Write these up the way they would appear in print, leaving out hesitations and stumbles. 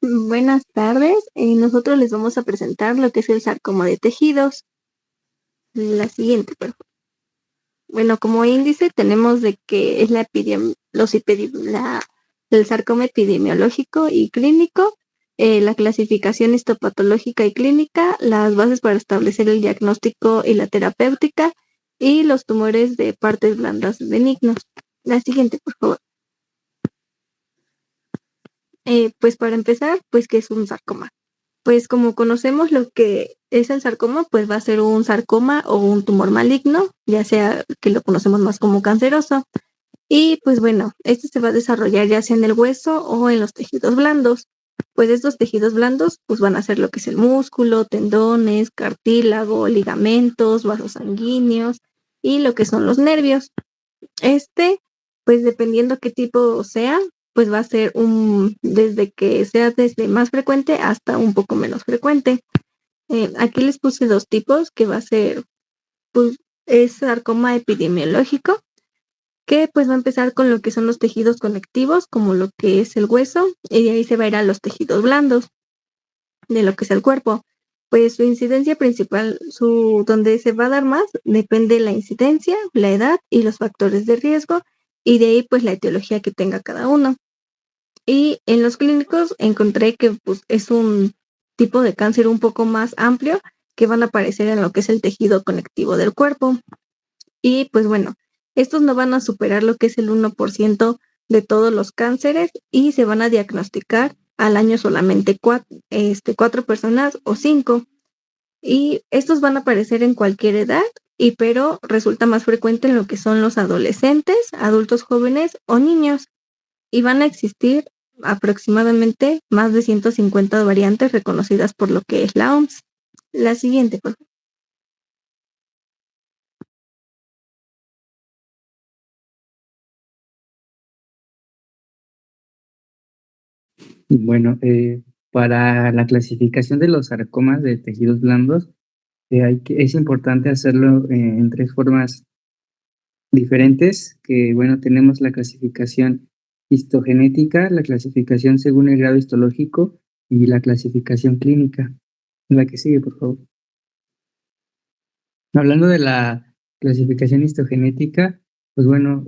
Buenas tardes. Nosotros les vamos a presentar lo que es el sarcoma de tejidos. La siguiente, por favor. Bueno, como índice tenemos de que es el sarcoma epidemiológico y clínico, la clasificación histopatológica y clínica, las bases para establecer el diagnóstico y la terapéutica, y los tumores de partes blandas benignos. La siguiente, por favor. Pues para empezar, pues, ¿qué es un sarcoma? Pues como conocemos lo que es el sarcoma, pues va a ser un sarcoma o un tumor maligno, ya sea que lo conocemos más como canceroso. Y pues bueno, este se va a desarrollar ya sea en el hueso o en los tejidos blandos. Pues estos tejidos blandos pues van a ser lo que es el músculo, tendones, cartílago, ligamentos, vasos sanguíneos y lo que son los nervios. Este, pues dependiendo qué tipo sea, pues va a ser desde que sea desde más frecuente hasta un poco menos frecuente. Aquí les puse dos tipos, que va a ser, pues, es sarcoma epidemiológico, que pues va a empezar con lo que son los tejidos conectivos, como lo que es el hueso, y de ahí se va a ir a los tejidos blandos, de lo que es el cuerpo. Pues su incidencia principal, donde se va a dar más, depende de la incidencia, la edad y los factores de riesgo, y de ahí pues la etiología que tenga cada uno. Y en los clínicos encontré que pues, es un tipo de cáncer un poco más amplio que van a aparecer en lo que es el tejido conectivo del cuerpo. Y pues bueno, estos no van a superar lo que es el 1% de todos los cánceres y se van a diagnosticar al año solamente cuatro personas o cinco. Y estos van a aparecer en cualquier edad, pero resulta más frecuente en lo que son los adolescentes, adultos jóvenes o niños. Y van a existir aproximadamente más de 150 variantes reconocidas por lo que es la OMS. La siguiente, por favor. Bueno, para la clasificación de los sarcomas de tejidos blandos, es importante hacerlo en tres formas diferentes, que bueno, tenemos la clasificación histogenética, la clasificación según el grado histológico y la clasificación clínica. La que sigue, por favor. Hablando de la clasificación histogenética, pues bueno,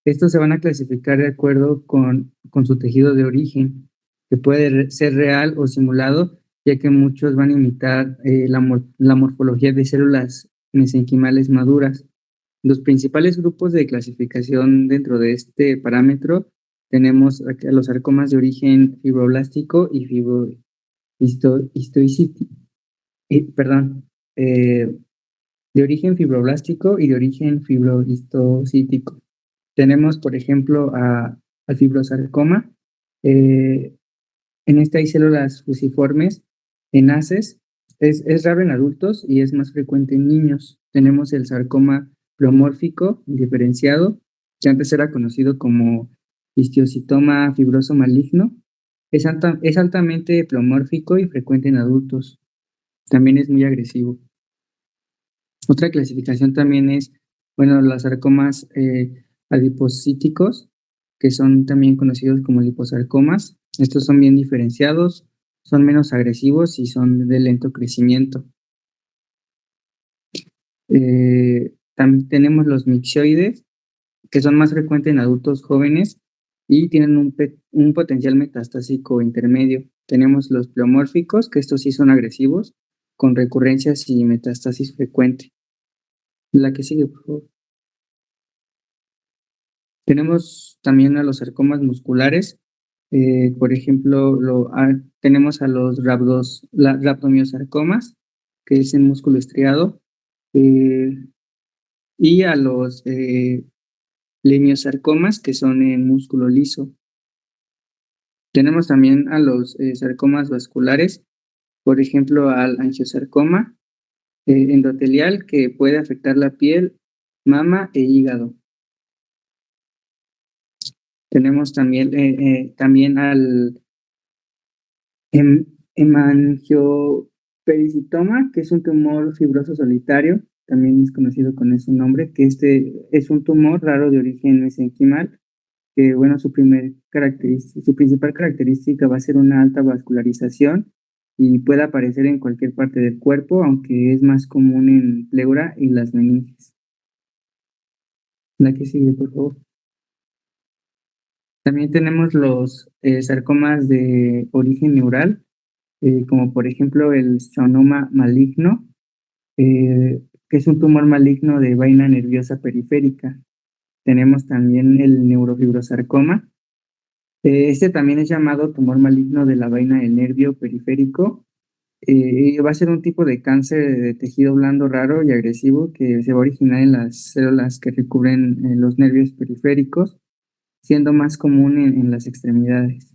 estos se van a clasificar de acuerdo con su tejido de origen, que puede ser real o simulado, ya que muchos van a imitar la morfología de células mesenquimales maduras. Los principales grupos de clasificación dentro de este parámetro tenemos a los sarcomas de origen fibroblástico y perdón, de origen fibroblástico y de origen fibrohistocítico. Tenemos, por ejemplo, al fibrosarcoma. En este hay células fusiformes enaces. Es raro en adultos y es más frecuente en niños. Tenemos el sarcoma pleomórfico diferenciado, que antes era conocido como histiocitoma fibroso maligno. Es altamente pleomórfico y frecuente en adultos. También es muy agresivo. Otra clasificación también es, bueno, los sarcomas adipocíticos, que son también conocidos como liposarcomas. Estos son bien diferenciados, son menos agresivos y son de lento crecimiento. También tenemos los mixoides, que son más frecuentes en adultos jóvenes y tienen un potencial metastásico intermedio. Tenemos los pleomórficos, que estos sí son agresivos, con recurrencias y metástasis frecuente. La que sigue, por favor. Tenemos también a los sarcomas musculares. Por ejemplo, tenemos a los rhabdomyosarcomas, que es en músculo estriado, y a los lemiosarcomas, que son en músculo liso. Tenemos también a los sarcomas vasculares, por ejemplo, al angiosarcoma endotelial, que puede afectar la piel, mama e hígado. Tenemos también al hemangiopericitoma, que es un tumor fibroso solitario, también es conocido con ese nombre, que este es un tumor raro de origen mesenquimal que bueno, su principal característica va a ser una alta vascularización y puede aparecer en cualquier parte del cuerpo, aunque es más común en pleura y las meninges. La que sigue, por favor. También tenemos los sarcomas de origen neural, como por ejemplo el schwannoma maligno, que es un tumor maligno de vaina nerviosa periférica. Tenemos también el neurofibrosarcoma. Este también es llamado tumor maligno de la vaina del nervio periférico. Va a ser un tipo de cáncer de tejido blando raro y agresivo que se va a originar en las células que recubren los nervios periféricos, siendo más común en las extremidades.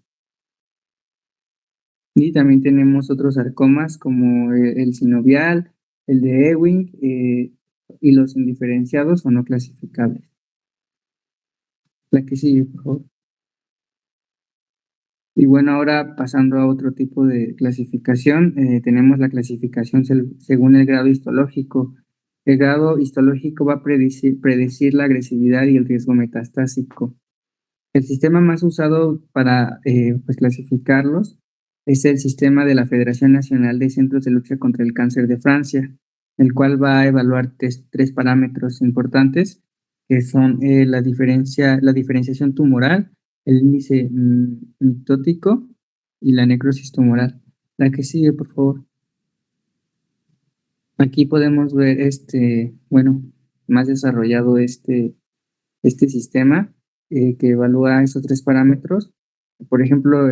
Y también tenemos otros sarcomas como el sinovial, el de Ewing y los indiferenciados o no clasificables. La que sigue, por favor. Y bueno, ahora pasando a otro tipo de clasificación, tenemos la clasificación según el grado histológico. El grado histológico va a predecir la agresividad y el riesgo metastásico. El sistema más usado para pues clasificarlos es el sistema de la Federación Nacional de Centros de Lucha contra el Cáncer de Francia, el cual va a evaluar tres parámetros importantes, que son la diferenciación tumoral, el índice mitótico y la necrosis tumoral. La que sigue, por favor. Aquí podemos ver bueno, más desarrollado este sistema que evalúa esos tres parámetros. Por ejemplo,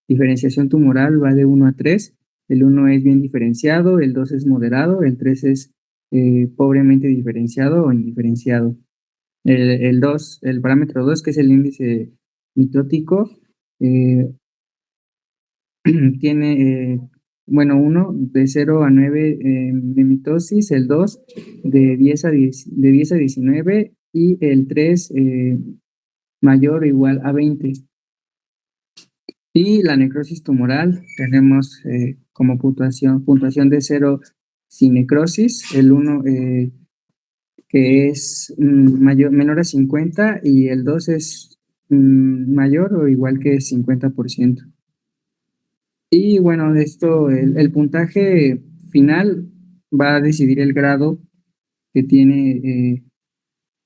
diferenciación tumoral va de 1 a 3. El 1 es bien diferenciado, el 2 es moderado, el 3 es pobremente diferenciado o indiferenciado. El parámetro 2, que es el índice mitótico, tiene, bueno, 1 de 0 a 9 de mitosis, el 2 de 10 a 19 y el 3 mayor o igual a 20. Y la necrosis tumoral tenemos como puntuación de 0 sin necrosis, el 1 que es menor a 50 y el 2 es mayor o igual que 50%. Y bueno, el puntaje final va a decidir el grado que tiene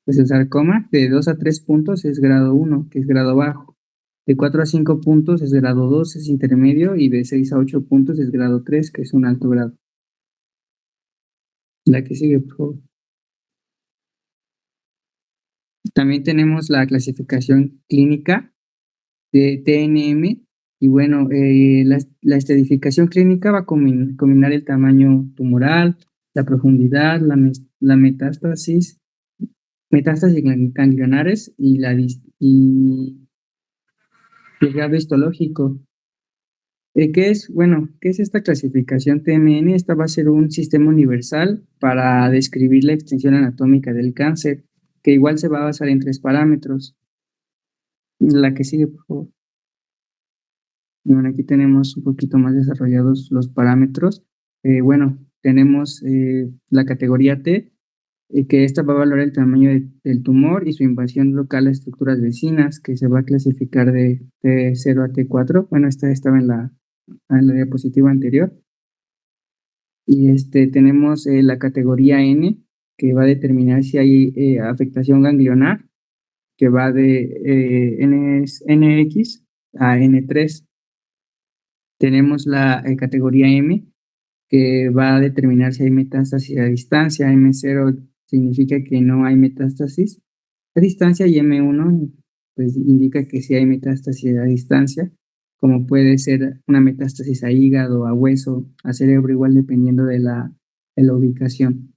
pues el sarcoma. De 2 a 3 puntos es grado 1, que es grado bajo. De 4 a 5 puntos es grado 2, es intermedio, y de 6 a 8 puntos es grado 3, que es un alto grado. La que sigue, por favor. También tenemos la clasificación clínica de TNM, y bueno, la estratificación clínica va a combinar el tamaño tumoral, la profundidad, la metástasis ganglionares y el grado histológico. ¿Qué es? Bueno, ¿qué es esta clasificación TMN? Esta va a ser un sistema universal para describir la extensión anatómica del cáncer, que igual se va a basar en 3 parámetros. La que sigue, por favor. Bueno, aquí tenemos un poquito más desarrollados los parámetros. Bueno, tenemos la categoría T, que esta va a valorar el tamaño del tumor y su invasión local a estructuras vecinas, que se va a clasificar de T0 a T4. Bueno, esta estaba en la diapositiva anterior. Y tenemos la categoría N, que va a determinar si hay afectación ganglionar, que va de NX a N3. Tenemos la categoría M, que va a determinar si hay metástasis a distancia. M0 significa que no hay metástasis a distancia, y M1 pues indica que sí hay metástasis a distancia, como puede ser una metástasis a hígado, a hueso, a cerebro, igual dependiendo de la ubicación.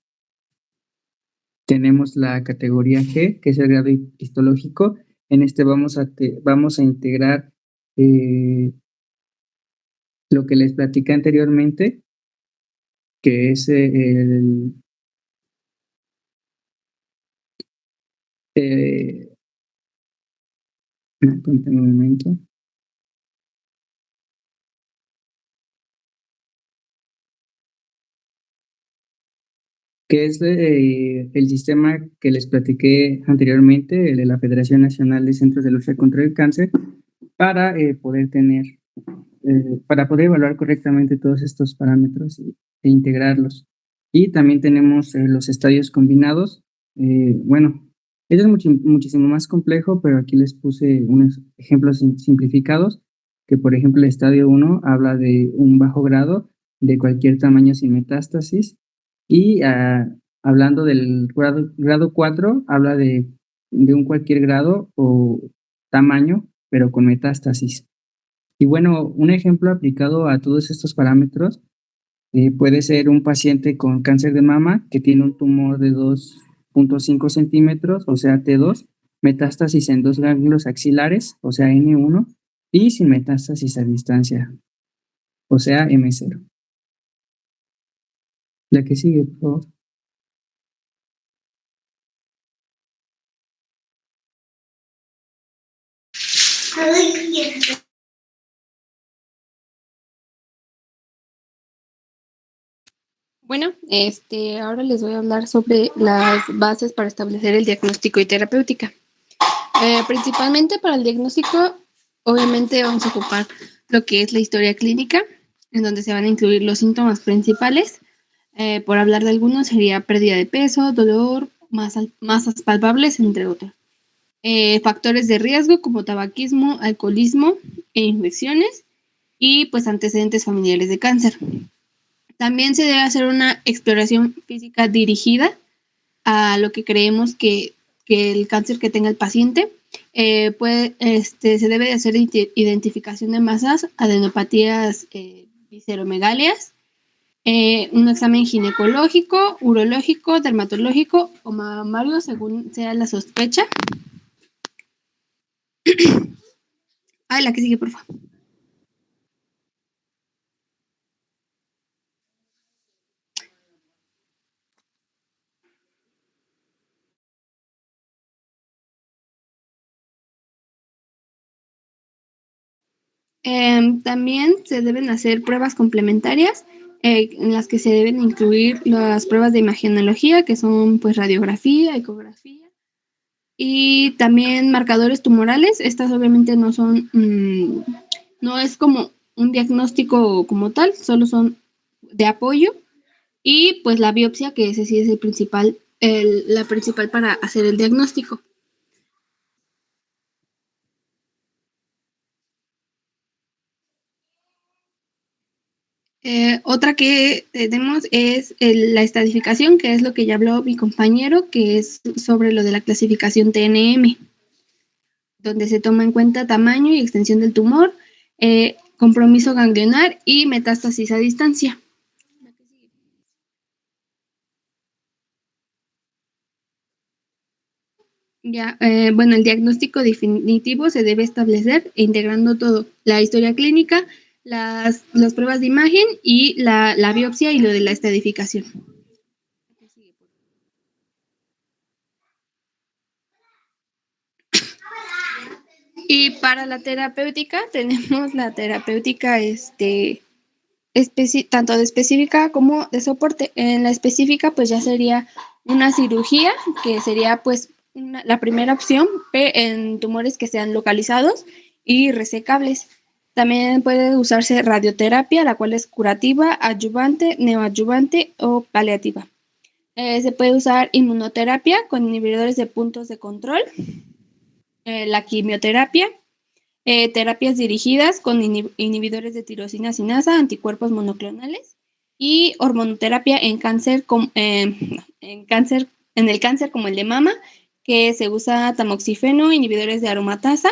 Tenemos la categoría G, que es el grado histológico. En vamos a integrar lo que les platicé anteriormente, que es permítame un momento. que es el sistema que les platiqué anteriormente, el de la Federación Nacional de Centros de Lucha contra el Cáncer, para poder tener, para poder evaluar correctamente todos estos parámetros e integrarlos. Y también tenemos los estadios combinados. Bueno, eso es muchísimo más complejo, pero aquí les puse unos ejemplos simplificados, que por ejemplo el estadio 1 habla de un bajo grado de cualquier tamaño sin metástasis, y hablando del grado 4, habla de un cualquier grado o tamaño, pero con metástasis. Y bueno, un ejemplo aplicado a todos estos parámetros puede ser un paciente con cáncer de mama que tiene un tumor de 2,5 centímetros, o sea, T2, metástasis en dos ganglios axilares, o sea, N1, y sin metástasis a distancia, o sea, M0. La que sigue, por favor. Bueno, ahora les voy a hablar sobre las bases para establecer el diagnóstico y terapéutica. Principalmente para el diagnóstico, obviamente vamos a ocupar lo que es la historia clínica, en donde se van a incluir los síntomas principales. Por hablar de algunos, sería pérdida de peso, dolor, masas palpables, entre otros. Factores de riesgo como tabaquismo, alcoholismo e infecciones, y pues antecedentes familiares de cáncer. También se debe hacer una exploración física dirigida a lo que creemos que el cáncer que tenga el paciente. Se debe de hacer identificación de masas, adenopatías, visceromegalias, un examen ginecológico, urológico, dermatológico o mamario, según sea la sospecha. La que sigue, por favor. También se deben hacer pruebas complementarias en las que se deben incluir las pruebas de imagenología, que son pues radiografía, ecografía, y también marcadores tumorales. Estas obviamente no son, no es como un diagnóstico como tal, solo son de apoyo, y pues la biopsia, que ese sí es la principal para hacer el diagnóstico. Otra que tenemos es la estadificación, que es lo que ya habló mi compañero, que es sobre lo de la clasificación TNM, donde se toma en cuenta tamaño y extensión del tumor, compromiso ganglionar y metástasis a distancia. Bueno, el diagnóstico definitivo se debe establecer integrando todo: la historia clínica, las pruebas de imagen y la biopsia y lo de la estadificación. Y para la terapéutica tenemos la terapéutica tanto de específica como de soporte. En la específica pues ya sería una cirugía, que sería pues la primera opción en tumores que sean localizados y resecables. También puede usarse radioterapia, la cual es curativa, adyuvante, neoadyuvante o paliativa. Se puede usar inmunoterapia con inhibidores de puntos de control, la quimioterapia, terapias dirigidas con inhibidores de tirosina sinasa, anticuerpos monoclonales, y hormonoterapia en el cáncer como el de mama, que se usa tamoxifeno, inhibidores de aromatasa,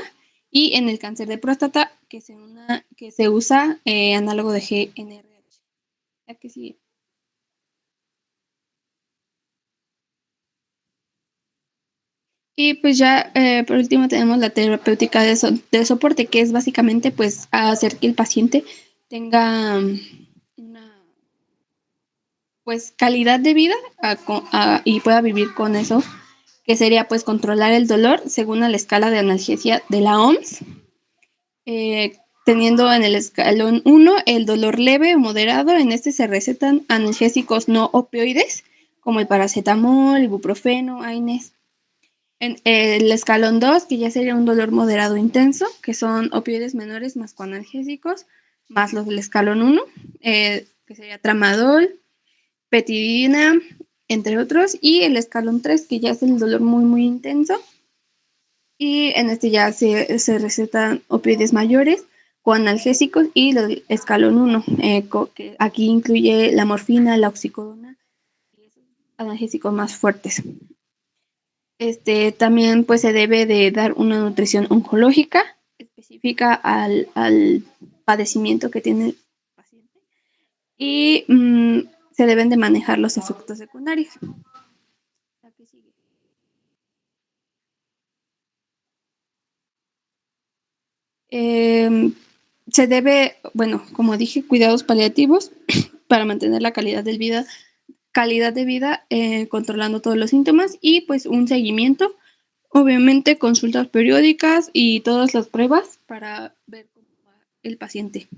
y en el cáncer de próstata, que se usa análogo de GnRH. ¿Ya que sigue? Y pues ya por último tenemos la terapéutica de soporte, que es básicamente pues hacer que el paciente tenga una pues calidad de vida y pueda vivir con eso, que sería pues controlar el dolor según la escala de analgesia de la OMS, teniendo en el escalón 1 el dolor leve o moderado. En este se recetan analgésicos no opioides como el paracetamol, ibuprofeno, AINES. En el escalón 2, que ya sería un dolor moderado intenso, que son opioides menores más analgésicos, más los del escalón 1, que sería tramadol, petidina, entre otros, y el escalón 3, que ya es el dolor muy, muy intenso, y en este ya se recetan opioides mayores, coanalgésicos y el escalón 1, que aquí incluye la morfina, la oxicodona y esos analgésicos más fuertes. También pues se debe de dar una nutrición oncológica específica al padecimiento que tiene el paciente y se deben de manejar los efectos secundarios. ¿Qué sigue? Se debe, bueno, como dije, cuidados paliativos para mantener la calidad de vida, controlando todos los síntomas y pues un seguimiento, obviamente consultas periódicas y todas las pruebas para ver cómo va el paciente.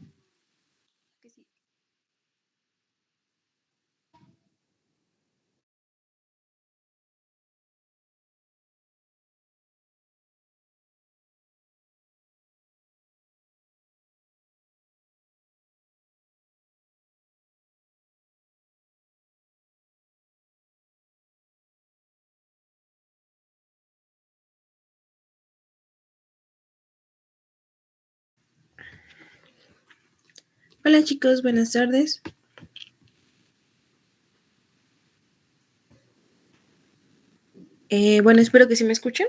Hola chicos, buenas tardes. Bueno, espero que sí me escuchen.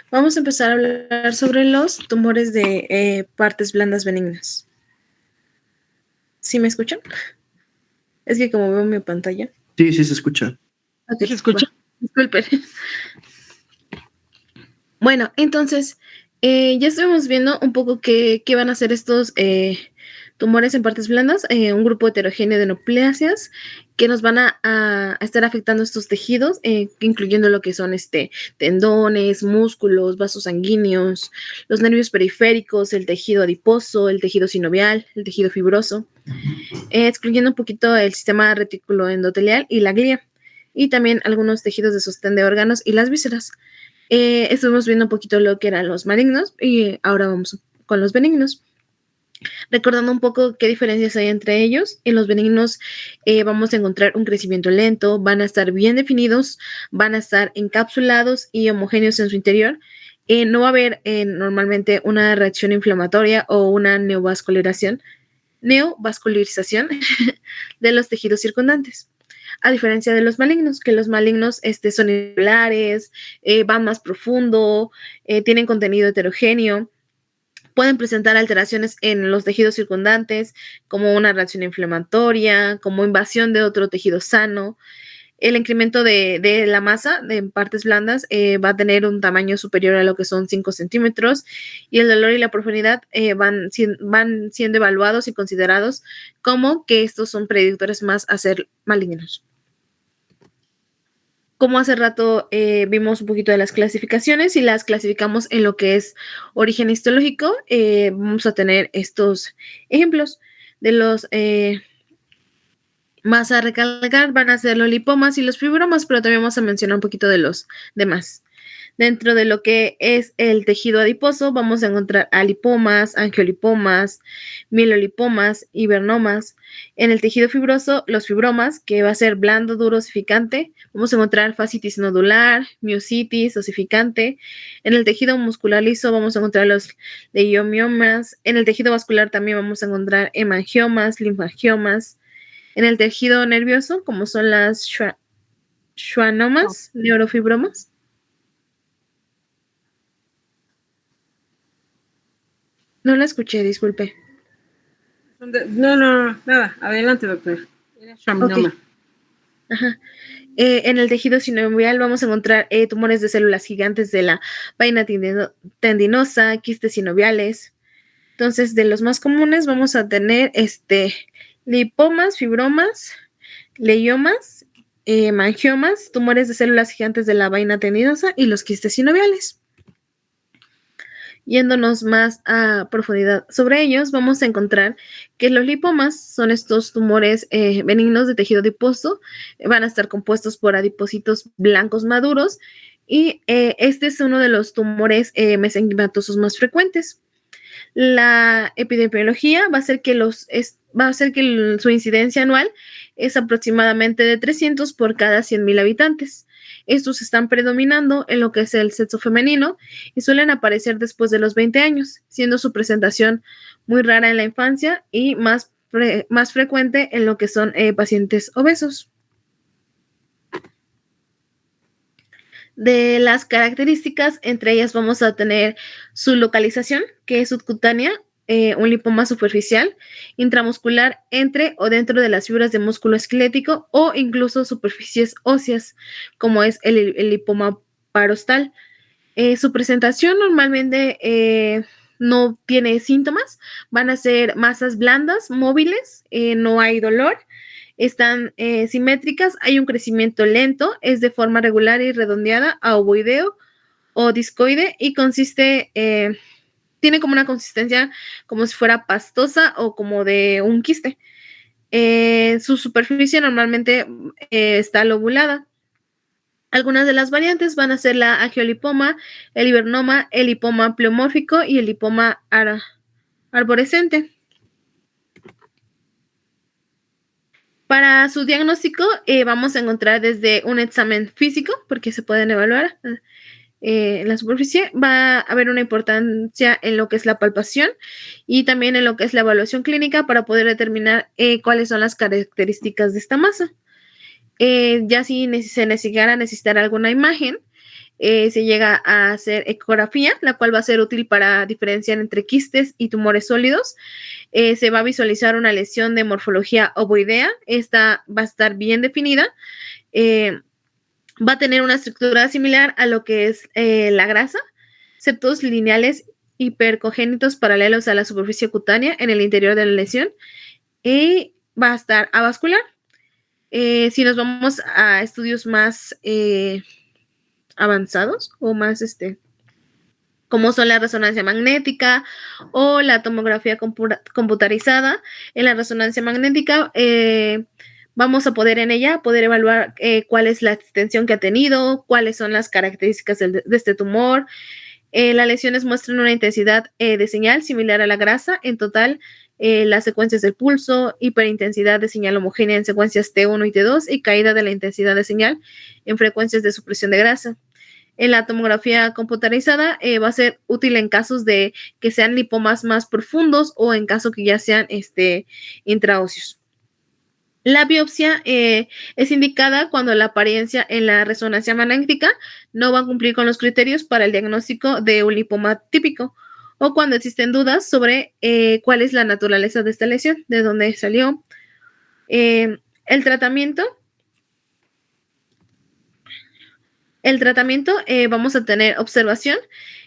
Vamos a empezar a hablar sobre los tumores de partes blandas benignas. ¿Sí me escuchan? Es que como veo mi pantalla. Sí, sí se escucha. Okay, ¿se escucha? Disculpen. Bueno, entonces, ya estuvimos viendo un poco qué van a hacer estos tumores en partes blandas, un grupo heterogéneo de neoplasias que nos van a estar afectando estos tejidos, incluyendo lo que son tendones, músculos, vasos sanguíneos, los nervios periféricos, el tejido adiposo, el tejido sinovial, el tejido fibroso, excluyendo un poquito el sistema retículo endotelial y la glía, y también algunos tejidos de sostén de órganos y las vísceras. Estuvimos viendo un poquito lo que eran los malignos y ahora vamos con los benignos. Recordando un poco qué diferencias hay entre ellos, en los benignos vamos a encontrar un crecimiento lento, van a estar bien definidos, van a estar encapsulados y homogéneos en su interior. No va a haber normalmente una reacción inflamatoria o una neovascularización de los tejidos circundantes. A diferencia de los malignos, que los malignos son irregulares, van más profundo, tienen contenido heterogéneo, pueden presentar alteraciones en los tejidos circundantes, como una reacción inflamatoria, como invasión de otro tejido sano. El incremento de la masa en partes blandas va a tener un tamaño superior a lo que son 5 centímetros y el dolor y la profundidad van siendo evaluados y considerados como que estos son predictores más a ser malignos. Como hace rato vimos un poquito de las clasificaciones y las clasificamos en lo que es origen histológico, vamos a tener estos ejemplos de los más a recalcar van a ser los lipomas y los fibromas, pero también vamos a mencionar un poquito de los demás. Dentro de lo que es el tejido adiposo, vamos a encontrar alipomas, angiolipomas, mielolipomas, hibernomas. En el tejido fibroso, los fibromas, que va a ser blando, duro, osificante. Vamos a encontrar fascitis nodular, miositis, osificante. En el tejido muscular liso vamos a encontrar los leiomiomas. En el tejido vascular también vamos a encontrar hemangiomas, linfangiomas. En el tejido nervioso, como son las schwannomas, neurofibromas. No la escuché, disculpe. No, nada. Adelante, doctor. Era schwannoma. Okay. Ajá. En el tejido sinovial vamos a encontrar tumores de células gigantes de la vaina tendinosa, quistes sinoviales. Entonces, de los más comunes vamos a tener lipomas, fibromas, leiomas, mangiomas, tumores de células gigantes de la vaina tendinosa y los quistes sinoviales. Yéndonos más a profundidad sobre ellos, vamos a encontrar que los lipomas son estos tumores benignos de tejido adiposo, van a estar compuestos por adipocitos blancos maduros y este es uno de los tumores mesenquimatosos más frecuentes. La epidemiología va a ser que su incidencia anual es aproximadamente de 300 por cada 100,000 habitantes. Estos están predominando en lo que es el sexo femenino y suelen aparecer después de los 20 años, siendo su presentación muy rara en la infancia y más frecuente en lo que son pacientes obesos. De las características, entre ellas vamos a tener su localización, que es subcutánea, un lipoma superficial, intramuscular, entre o dentro de las fibras de músculo esquelético o incluso superficies óseas, como es el lipoma parostal. Su presentación normalmente no tiene síntomas, van a ser masas blandas, móviles, no hay dolor, están simétricas, hay un crecimiento lento, es de forma regular y redondeada a ovoideo o discoide y tiene como una consistencia como si fuera pastosa o como de un quiste. Su superficie normalmente está lobulada. Algunas de las variantes van a ser la angiolipoma, el hibernoma, el lipoma pleomórfico y el lipoma arborescente. Para su diagnóstico vamos a encontrar desde un examen físico, porque se pueden evaluar en la superficie, va a haber una importancia en lo que es la palpación y también en lo que es la evaluación clínica para poder determinar cuáles son las características de esta masa. Ya si se llegara a necesitar alguna imagen, se llega a hacer ecografía, la cual va a ser útil para diferenciar entre quistes y tumores sólidos. Se va a visualizar una lesión de morfología ovoidea, esta va a estar bien definida, va a tener una estructura similar a lo que es la grasa, septos lineales hipercongénitos paralelos a la superficie cutánea en el interior de la lesión y va a estar avascular. Si nos vamos a estudios más avanzados o más como son la resonancia magnética o la tomografía computarizada, en la resonancia magnética vamos a poder en ella poder evaluar cuál es la extensión que ha tenido, cuáles son las características de este tumor. Las lesiones muestran una intensidad de señal similar a la grasa. En total, las secuencias del pulso, hiperintensidad de señal homogénea en secuencias T1 y T2 y caída de la intensidad de señal en frecuencias de supresión de grasa. En la tomografía computarizada va a ser útil en casos de que sean lipomas más profundos o en caso que ya sean intraóseos. La biopsia es indicada cuando la apariencia en la resonancia magnética no va a cumplir con los criterios para el diagnóstico de un lipoma típico o cuando existen dudas sobre cuál es la naturaleza de esta lesión, de dónde salió. El tratamiento, vamos a tener observación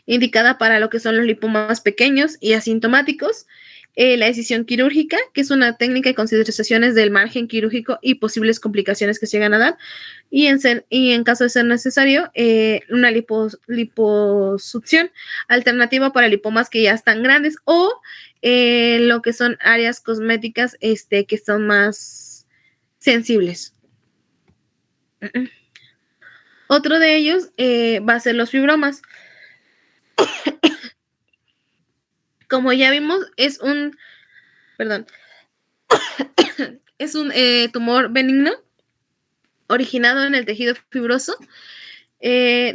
indicada para lo que son los lipomas pequeños y asintomáticos. La decisión quirúrgica, que es una técnica y consideraciones del margen quirúrgico y posibles complicaciones que se llegan a dar. Y en caso de ser necesario, una liposucción alternativa para lipomas que ya están grandes o lo que son áreas cosméticas que son más sensibles. Otro de ellos va a ser los fibromas. Como ya vimos, es un tumor benigno originado en el tejido fibroso.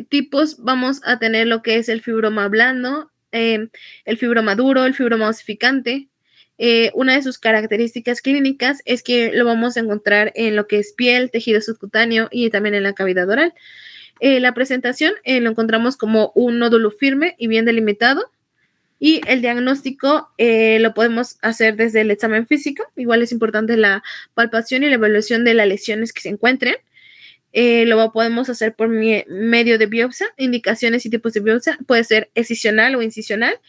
Tipos vamos a tener lo que es el fibroma blando, el fibroma duro, el fibroma osificante. Una de sus características clínicas es que lo vamos a encontrar en lo que es piel, tejido subcutáneo y también en la cavidad oral. La presentación lo encontramos como un nódulo firme y bien delimitado. Y el diagnóstico lo podemos hacer desde el examen físico. Igual es importante la palpación y la evaluación de las lesiones que se encuentren. Lo podemos hacer por medio de biopsia. Indicaciones y tipos de biopsia puede ser excisional o incisional.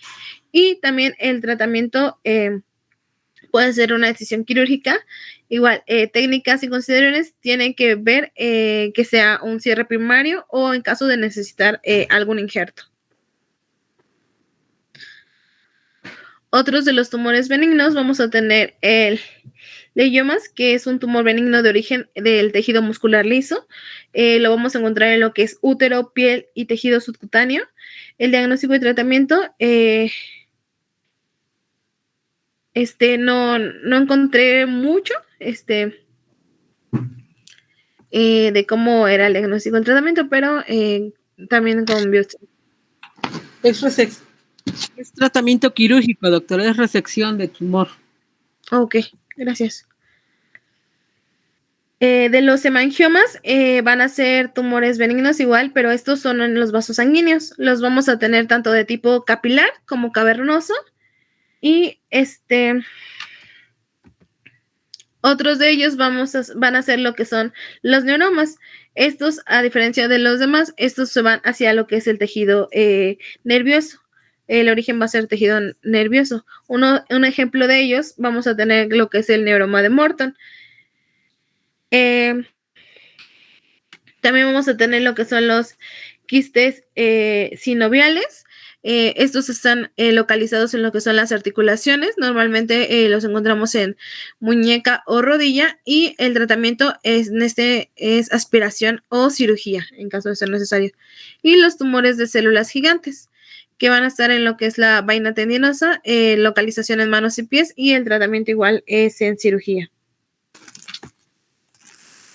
Y también el tratamiento puede ser una decisión quirúrgica. Igual, técnicas y consideraciones tienen que ver que sea un cierre primario o en caso de necesitar algún injerto. Otros de los tumores benignos vamos a tener el leiomas, que es un tumor benigno de origen del tejido muscular liso. Lo vamos a encontrar en lo que es útero, piel y tejido subcutáneo. El diagnóstico y tratamiento, no encontré mucho de cómo era el diagnóstico y el tratamiento, pero también con biopsia. Es tratamiento quirúrgico, doctor, es resección de tumor. Ok, gracias. De los hemangiomas van a ser tumores benignos igual, pero estos son en los vasos sanguíneos. Los vamos a tener tanto de tipo capilar como cavernoso. Y otros de ellos van a ser lo que son los neuromas. Estos, a diferencia de los demás, estos se van hacia lo que es el tejido nervioso. El origen va a ser tejido nervioso. Un ejemplo de ellos, vamos a tener lo que es el neuroma de Morton. También vamos a tener lo que son los quistes sinoviales. Estos están localizados en lo que son las articulaciones. Normalmente los encontramos en muñeca o rodilla y el tratamiento es aspiración o cirugía en caso de ser necesario. Y los tumores de células gigantes, que van a estar en lo que es la vaina tendinosa, localización en manos y pies, y el tratamiento igual es en cirugía.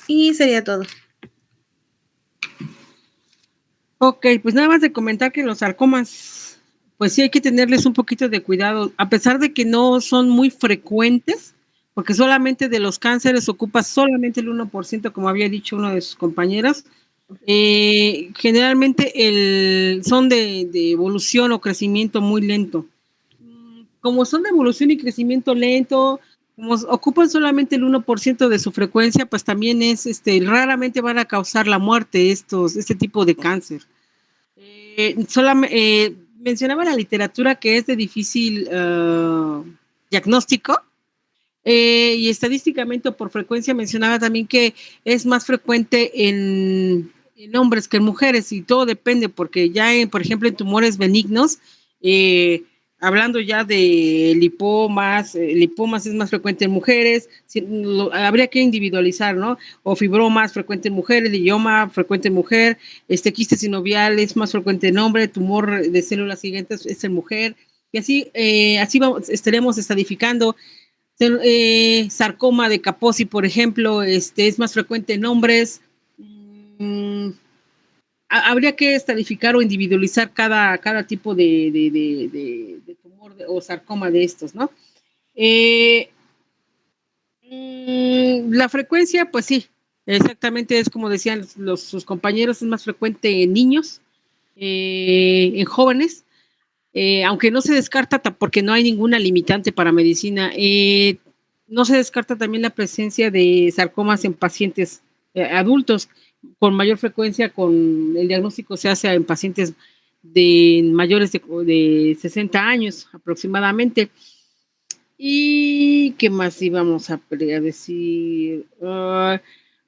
Y sería todo. Ok, pues nada más de comentar que los sarcomas, pues sí hay que tenerles un poquito de cuidado, a pesar de que no son muy frecuentes, porque solamente de los cánceres ocupa solamente el 1%, como había dicho uno de sus compañeros. Generalmente son de evolución o crecimiento muy lento. Como son de evolución y crecimiento lento, como ocupan solamente el 1% de su frecuencia, pues también raramente van a causar la muerte este tipo de cáncer. Mencionaba la literatura que es de difícil diagnóstico, y estadísticamente por frecuencia mencionaba también que es más frecuente en hombres que en mujeres, y todo depende, porque ya por ejemplo en tumores benignos, hablando ya de lipomas es más frecuente en mujeres, habría que individualizar, ¿no? O fibromas frecuente en mujeres, lioma frecuente en mujer, quistes sinovial es más frecuente en hombre, tumor de células gigantes es en mujer, y así estaremos estadificando. Sarcoma de Kaposi, por ejemplo, es más frecuente en hombres. Habría que estadificar o individualizar cada tipo de tumor o sarcoma de estos, ¿no? La frecuencia, pues sí, exactamente es como decían sus compañeros, es más frecuente en niños, en jóvenes, aunque no se descarta porque no hay ninguna limitante para medicina. No se descarta también la presencia de sarcomas en pacientes adultos. Con mayor frecuencia, con el diagnóstico se hace en pacientes de mayores de 60 años aproximadamente. ¿Y qué más íbamos a decir?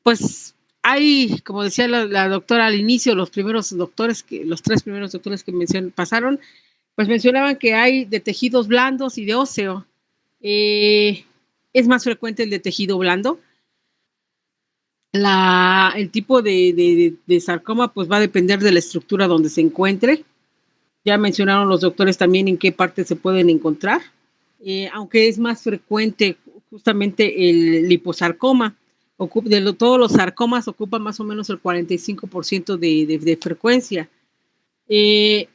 Pues hay, como decía la doctora al inicio, los tres primeros doctores que pasaron, pues mencionaban que hay de tejidos blandos y de óseo. Es más frecuente el de tejido blando. El tipo de sarcoma pues va a depender de la estructura donde se encuentre. Ya mencionaron los doctores también en qué partes se pueden encontrar. Aunque es más frecuente justamente el liposarcoma. Todos los sarcomas ocupan más o menos el 45% de frecuencia. Hay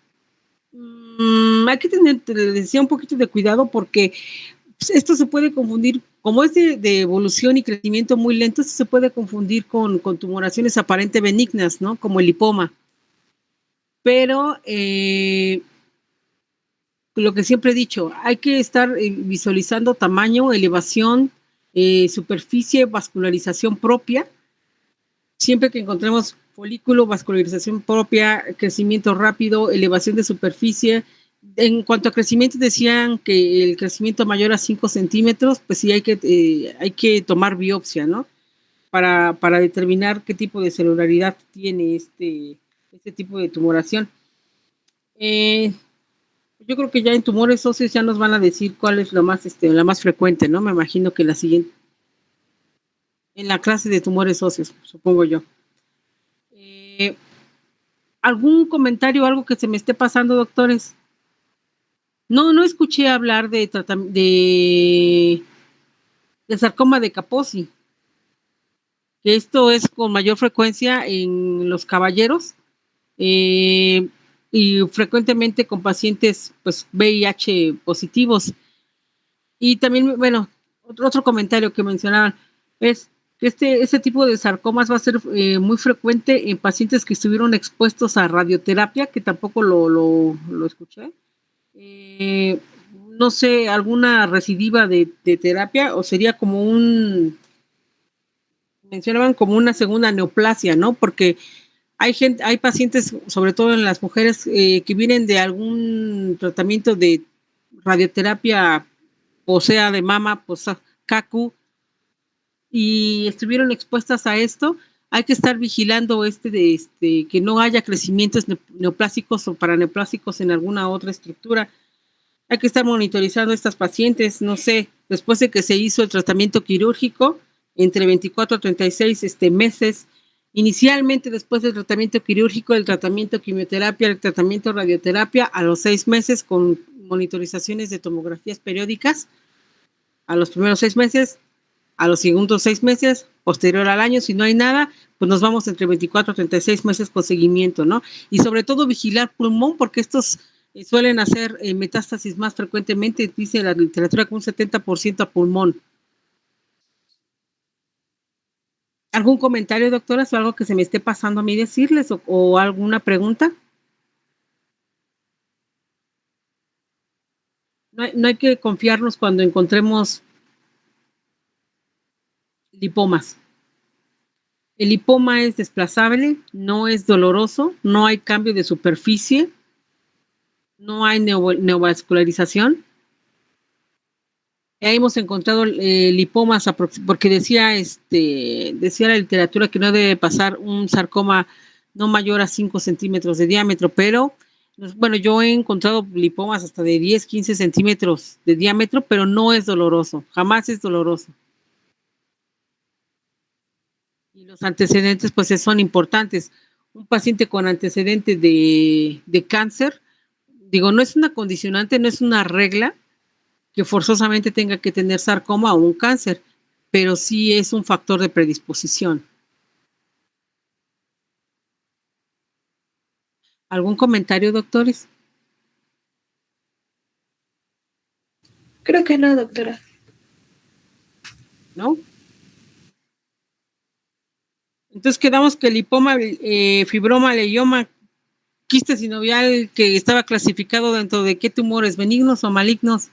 que tener, les decía, un poquito de cuidado porque pues, esto se puede confundir, como es de evolución y crecimiento muy lento, se puede confundir con tumoraciones aparente benignas, ¿no? Como el lipoma. Pero lo que siempre he dicho, hay que estar visualizando tamaño, elevación, superficie, vascularización propia. Siempre que encontremos folículo, vascularización propia, crecimiento rápido, elevación de superficie. En cuanto a crecimiento, decían que el crecimiento mayor a 5 centímetros, pues sí hay que tomar biopsia, ¿no? Para determinar qué tipo de celularidad tiene este tipo de tumoración. Yo creo que ya en tumores óseos ya nos van a decir cuál es la más frecuente, ¿no? Me imagino que la siguiente, en la clase de tumores óseos, supongo yo. ¿Algún comentario, algo que se me esté pasando, doctores? No escuché hablar de sarcoma de Kaposi, que esto es con mayor frecuencia en los caballeros y frecuentemente con pacientes pues VIH positivos. Y también, bueno, otro comentario que mencionaban es que este tipo de sarcomas va a ser muy frecuente en pacientes que estuvieron expuestos a radioterapia, que tampoco lo escuché. No sé, alguna recidiva de terapia, o sería como mencionaban como una segunda neoplasia, ¿no? Porque hay pacientes, sobre todo en las mujeres, que vienen de algún tratamiento de radioterapia, o sea, de mama, pues CACU, y estuvieron expuestas a esto. Hay que estar vigilando que no haya crecimientos neoplásicos o paraneoplásicos en alguna otra estructura. Hay que estar monitorizando a estas pacientes, no sé, después de que se hizo el tratamiento quirúrgico, entre 24 a 36 meses. Inicialmente, después del tratamiento quirúrgico, el tratamiento quimioterapia, el tratamiento radioterapia, a los 6 meses con monitorizaciones de tomografías periódicas, a los primeros 6 meses, a los segundos 6 meses, posterior al año, si no hay nada, pues nos vamos entre 24 a 36 meses con seguimiento, ¿no? Y sobre todo vigilar pulmón, porque estos suelen hacer metástasis más frecuentemente, dice la literatura que un 70% a pulmón. ¿Algún comentario, doctoras, o algo que se me esté pasando a mí decirles, o alguna pregunta? No hay que confiarnos cuando encontremos lipomas. El lipoma es desplazable, no es doloroso, no hay cambio de superficie, no hay neovascularización. Hemos encontrado lipomas, porque decía la literatura que no debe pasar un sarcoma no mayor a 5 centímetros de diámetro, pero bueno, yo he encontrado lipomas hasta de 10, 15 centímetros de diámetro, pero no es doloroso, jamás es doloroso. Y los antecedentes pues son importantes. Un paciente con antecedente de cáncer, digo, no es una condicionante, no es una regla que forzosamente tenga que tener sarcoma o un cáncer, pero sí es un factor de predisposición. ¿Algún comentario, doctores? Creo que no, doctora. ¿No? Entonces quedamos que el lipoma, fibroma, leioma, quiste sinovial, que estaba clasificado dentro de qué tumores, benignos o malignos.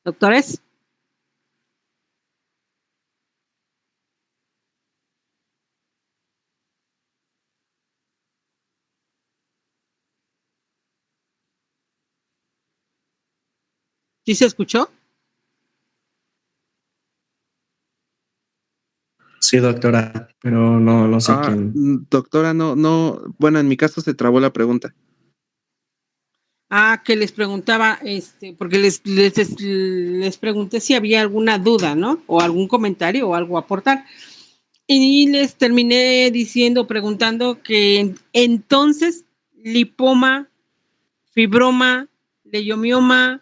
Doctores. ¿Sí se escuchó? Sí, doctora, pero no sé quién. Doctora, no, bueno, en mi caso se trabó la pregunta. Que les preguntaba, porque les pregunté si había alguna duda, ¿no? O algún comentario o algo a aportar. Y les terminé preguntando que entonces lipoma, fibroma, leiomioma,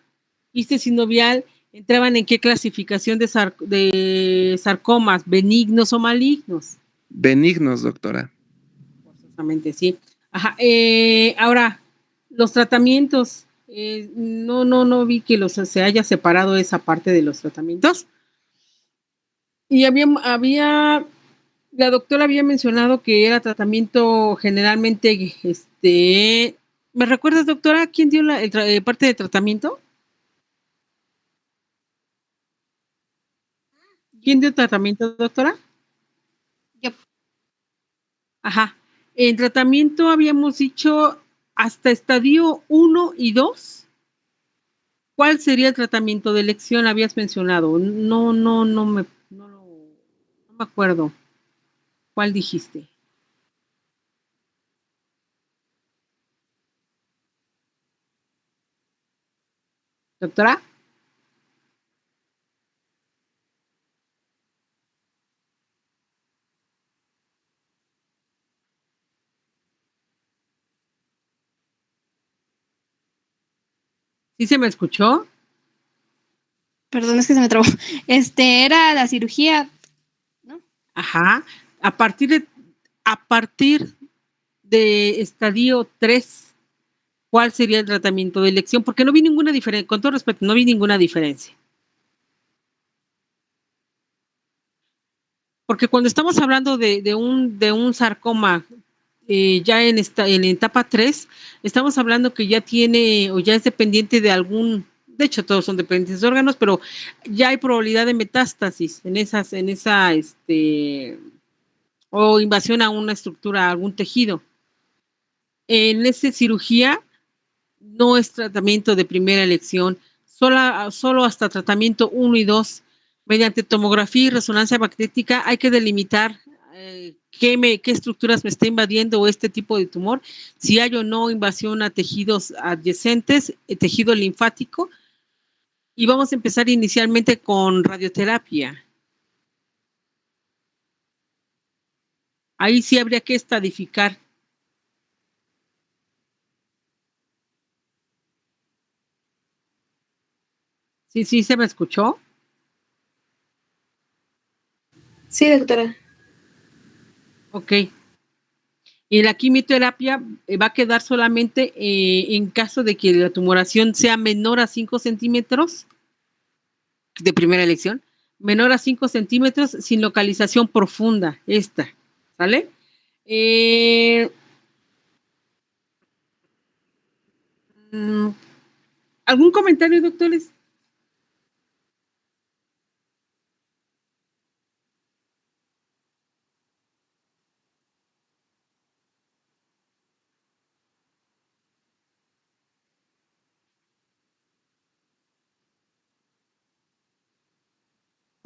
quiste sinovial, ¿entraban en qué clasificación de sarcomas, benignos o malignos? Benignos, doctora. Forzosamente, sí. Ajá. Ahora, los tratamientos, no vi que se haya separado esa parte de los tratamientos. Y la doctora había mencionado que era tratamiento generalmente, ¿me recuerdas, doctora, quién dio la parte de tratamiento? ¿Quién dio tratamiento, doctora? Yo. Ajá. En tratamiento habíamos dicho hasta estadio 1 y 2. ¿Cuál sería el tratamiento de elección? Habías mencionado. No me acuerdo. ¿Cuál dijiste? Doctora. ¿Sí se me escuchó? Perdón, es que se me trabó. Era la cirugía, ¿no? Ajá. A partir de estadio 3, ¿cuál sería el tratamiento de elección? Porque no vi ninguna diferencia, con todo respeto, no vi ninguna diferencia. Porque cuando estamos hablando de un sarcoma ya en etapa 3, estamos hablando que ya tiene o ya es dependiente de algún, de hecho todos son dependientes de órganos, pero ya hay probabilidad de metástasis o invasión a una estructura, a algún tejido. En esa cirugía no es tratamiento de primera elección, solo hasta tratamiento 1 y 2. Mediante tomografía y resonancia magnética hay que delimitar qué estructuras me está invadiendo este tipo de tumor, si hay o no invasión a tejidos adyacentes, tejido linfático, y vamos a empezar inicialmente con radioterapia. Ahí sí habría que estadificar. Sí, se me escuchó. Sí, doctora. Ok. Y la quimioterapia va a quedar solamente en caso de que la tumoración sea menor a 5 centímetros de primera elección, menor a 5 centímetros sin localización profunda, ¿sale? Mm, ¿Algún comentario, doctores?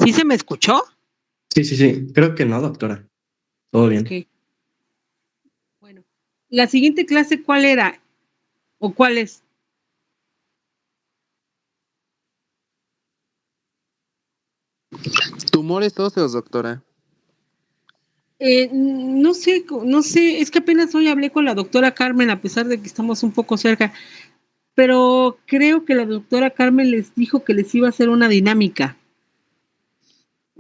¿Sí se me escuchó? Sí. Creo que no, doctora. Todo bien. Ok. Bueno, la siguiente clase, ¿cuál era? ¿O cuál es? Tumores óseos, doctora. No sé, es que apenas hoy hablé con la doctora Carmen, a pesar de que estamos un poco cerca, pero creo que la doctora Carmen les dijo que les iba a hacer una dinámica.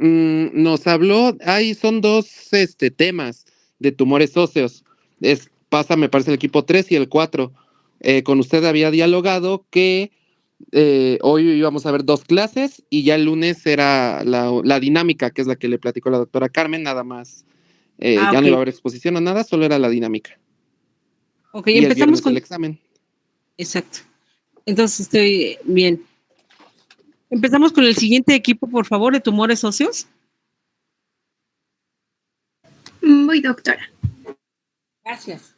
Nos habló, son dos temas de tumores óseos. Pasa, me parece, el equipo 3 y el 4. Con usted había dialogado que hoy íbamos a ver 2 clases y ya el lunes era la dinámica, que es la que le platicó la doctora Carmen, nada más. Ya Ok. no iba a haber exposición o nada, solo era la dinámica. Ok, Y el empezamos viernes el con... examen. Exacto. Entonces estoy bien. Empezamos con el siguiente equipo, por favor, de tumores óseos. Voy, doctora. Gracias.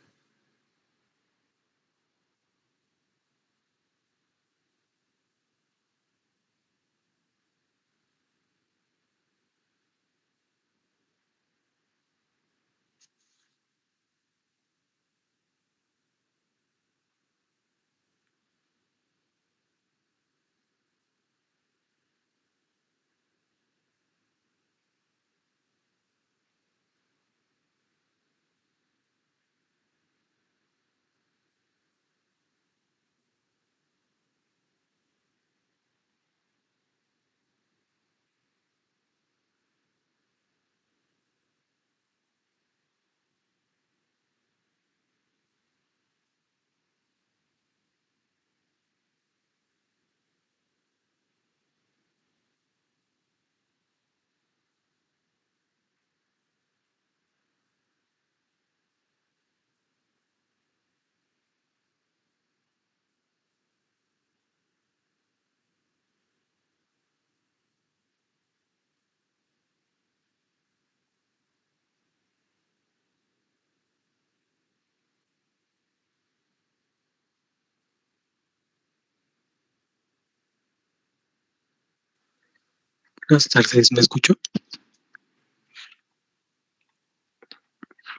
Buenas tardes, ¿me escucho?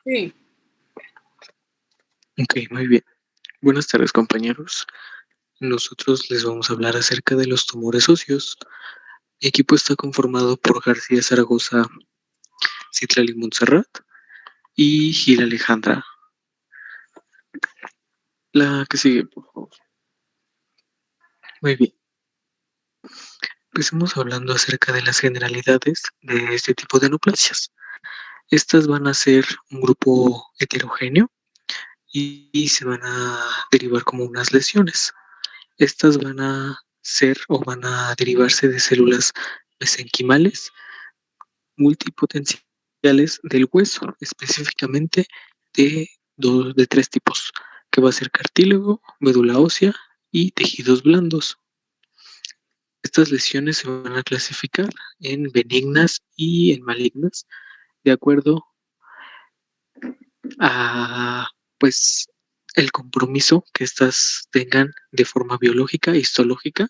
Sí. Ok, muy bien. Buenas tardes, compañeros. Nosotros les vamos a hablar acerca de los tumores óseos. Mi equipo está conformado por García Zaragoza, Citlali Montserrat y Gil Alejandra. La que sigue, por favor. Muy bien. Empecemos hablando acerca de las generalidades de este tipo de neoplasias. Estas van a ser un grupo heterogéneo y se van a derivar como unas lesiones. Estas van a ser o van a derivarse de células mesenquimales multipotenciales del hueso, específicamente de tres tipos, que va a ser cartílago, médula ósea y tejidos blandos. Estas lesiones se van a clasificar en benignas y en malignas, de acuerdo a pues el compromiso que estas tengan de forma biológica, histológica,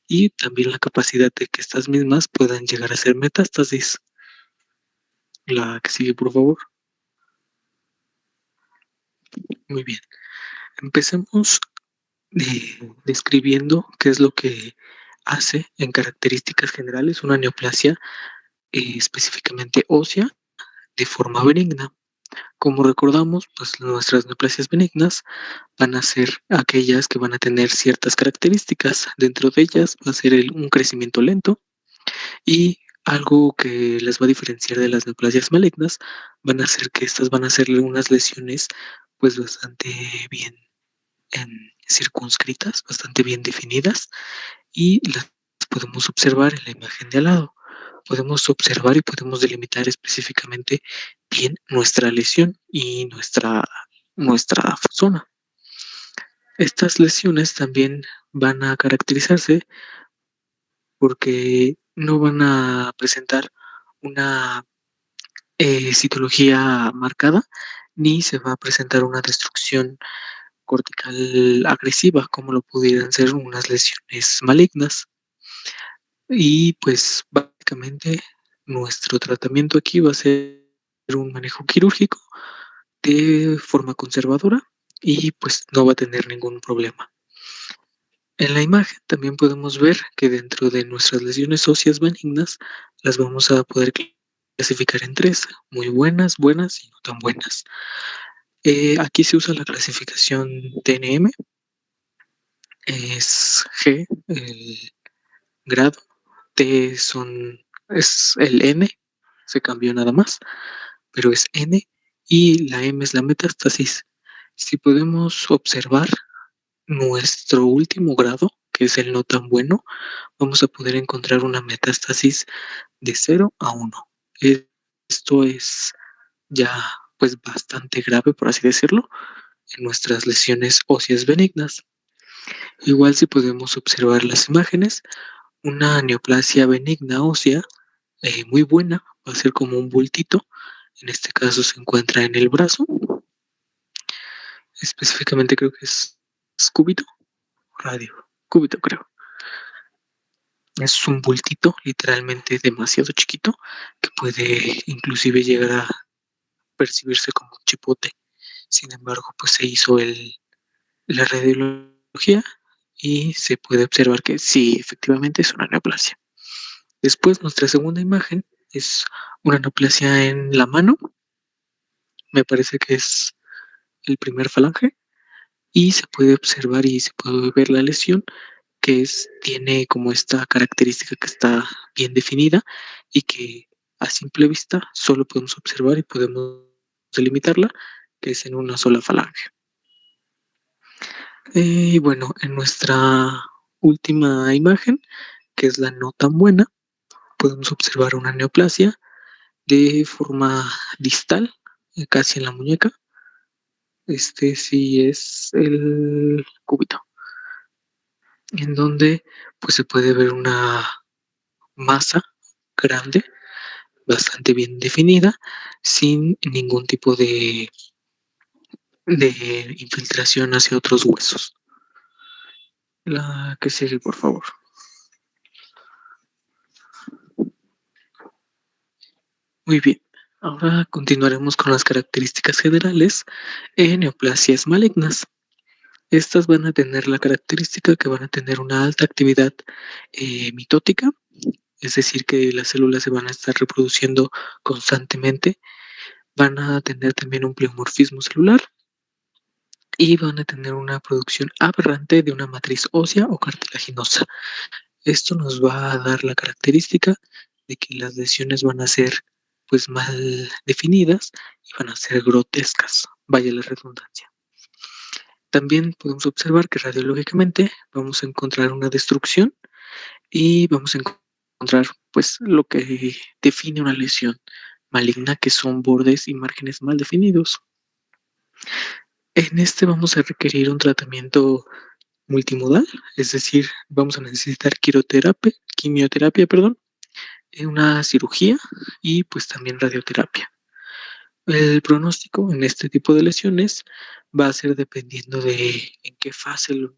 y también la capacidad de que estas mismas puedan llegar a ser metástasis. La que sigue, por favor. Muy bien. Empecemos describiendo qué es lo que hace en características generales una neoplasia específicamente ósea de forma benigna. Como recordamos, pues nuestras neoplasias benignas van a ser aquellas que van a tener ciertas características. Dentro de ellas va a ser un crecimiento lento y algo que les va a diferenciar de las neoplasias malignas van a ser que estas van a ser unas lesiones pues bastante bien circunscritas, bastante bien definidas y las podemos observar en la imagen de al lado. Podemos observar y podemos delimitar específicamente bien nuestra lesión y nuestra zona. Estas lesiones también van a caracterizarse porque no van a presentar una citología marcada, ni se va a presentar una destrucción cortical agresiva, como lo pudieran ser unas lesiones malignas. Y pues básicamente nuestro tratamiento aquí va a ser un manejo quirúrgico de forma conservadora y pues no va a tener ningún problema. En la imagen también podemos ver que dentro de nuestras lesiones óseas benignas las vamos a poder clasificar en tres, muy buenas, buenas y no tan buenas. Aquí se usa la clasificación TNM, es G el grado, T es el N, se cambió nada más, pero es N y la M es la metástasis. Si podemos observar nuestro último grado, que es el no tan bueno, vamos a poder encontrar una metástasis de 0 a 1. Esto es ya pues bastante grave, por así decirlo, en nuestras lesiones óseas benignas. Igual si podemos observar las imágenes, una neoplasia benigna ósea muy buena, va a ser como un bultito, en este caso se encuentra en el brazo, específicamente creo que es cúbito, cúbito creo. Es un bultito literalmente demasiado chiquito que puede inclusive llegar a percibirse como un chipote. Sin embargo, pues se hizo la radiología y se puede observar que sí, efectivamente es una neoplasia. Después, nuestra segunda imagen es una neoplasia en la mano. Me parece que es el primer falange. Y se puede observar y se puede ver la lesión tiene como esta característica que está bien definida y que a simple vista solo podemos observar y podemos delimitarla, que es en una sola falange. Y bueno, en nuestra última imagen, que es la no tan buena, podemos observar una neoplasia de forma distal, casi en la muñeca. Este sí es el cúbito, en donde pues se puede ver una masa grande, bastante bien definida, sin ningún tipo de infiltración hacia otros huesos. La que sigue, por favor. Muy bien. Ahora continuaremos con las características generales en neoplasias malignas. Estas van a tener la característica que van a tener una alta actividad mitótica, es decir, que las células se van a estar reproduciendo constantemente, van a tener también un pleomorfismo celular y van a tener una producción aberrante de una matriz ósea o cartilaginosa. Esto nos va a dar la característica de que las lesiones van a ser pues mal definidas y van a ser grotescas, vaya la redundancia. También podemos observar que radiológicamente vamos a encontrar una destrucción y vamos a encontrar pues lo que define una lesión maligna, que son bordes y márgenes mal definidos. En este vamos a requerir un tratamiento multimodal, es decir, vamos a necesitar quimioterapia, una cirugía y pues también radioterapia. El pronóstico en este tipo de lesiones va a ser dependiendo de en qué fase lo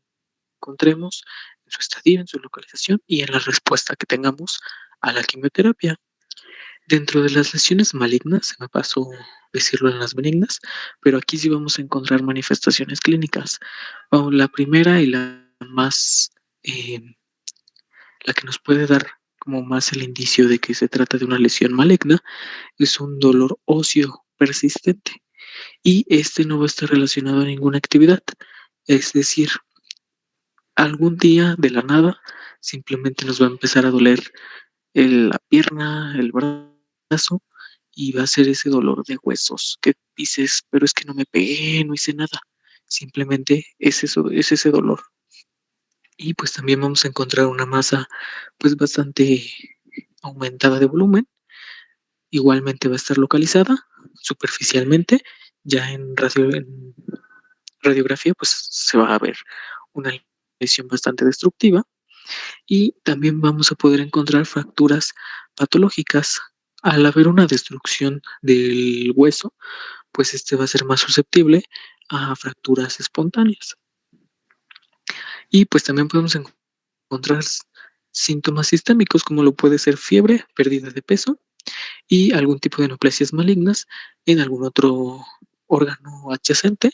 encontremos, en su estadio, en su localización y en la respuesta que tengamos a la quimioterapia. Dentro de las lesiones malignas, se me pasó decirlo en las benignas, pero aquí sí vamos a encontrar manifestaciones clínicas. Bueno, la primera y la más, la que nos puede dar como más el indicio de que se trata de una lesión maligna, es un dolor óseo persistente y este no va a estar relacionado a ninguna actividad. Es decir, algún día de la nada simplemente nos va a empezar a doler la pierna, el brazo y va a ser ese dolor de huesos que dices, pero es que no me pegué, no hice nada. Simplemente es eso, es ese dolor. Y pues también vamos a encontrar una masa pues bastante aumentada de volumen. Igualmente va a estar localizada superficialmente. Ya en radiografía pues se va a ver una lesión bastante destructiva. Y también vamos a poder encontrar fracturas patológicas. Al haber una destrucción del hueso, pues este va a ser más susceptible a fracturas espontáneas. Y pues también podemos encontrar síntomas sistémicos como lo puede ser fiebre, pérdida de peso y algún tipo de neoplasias malignas en algún otro órgano adyacente,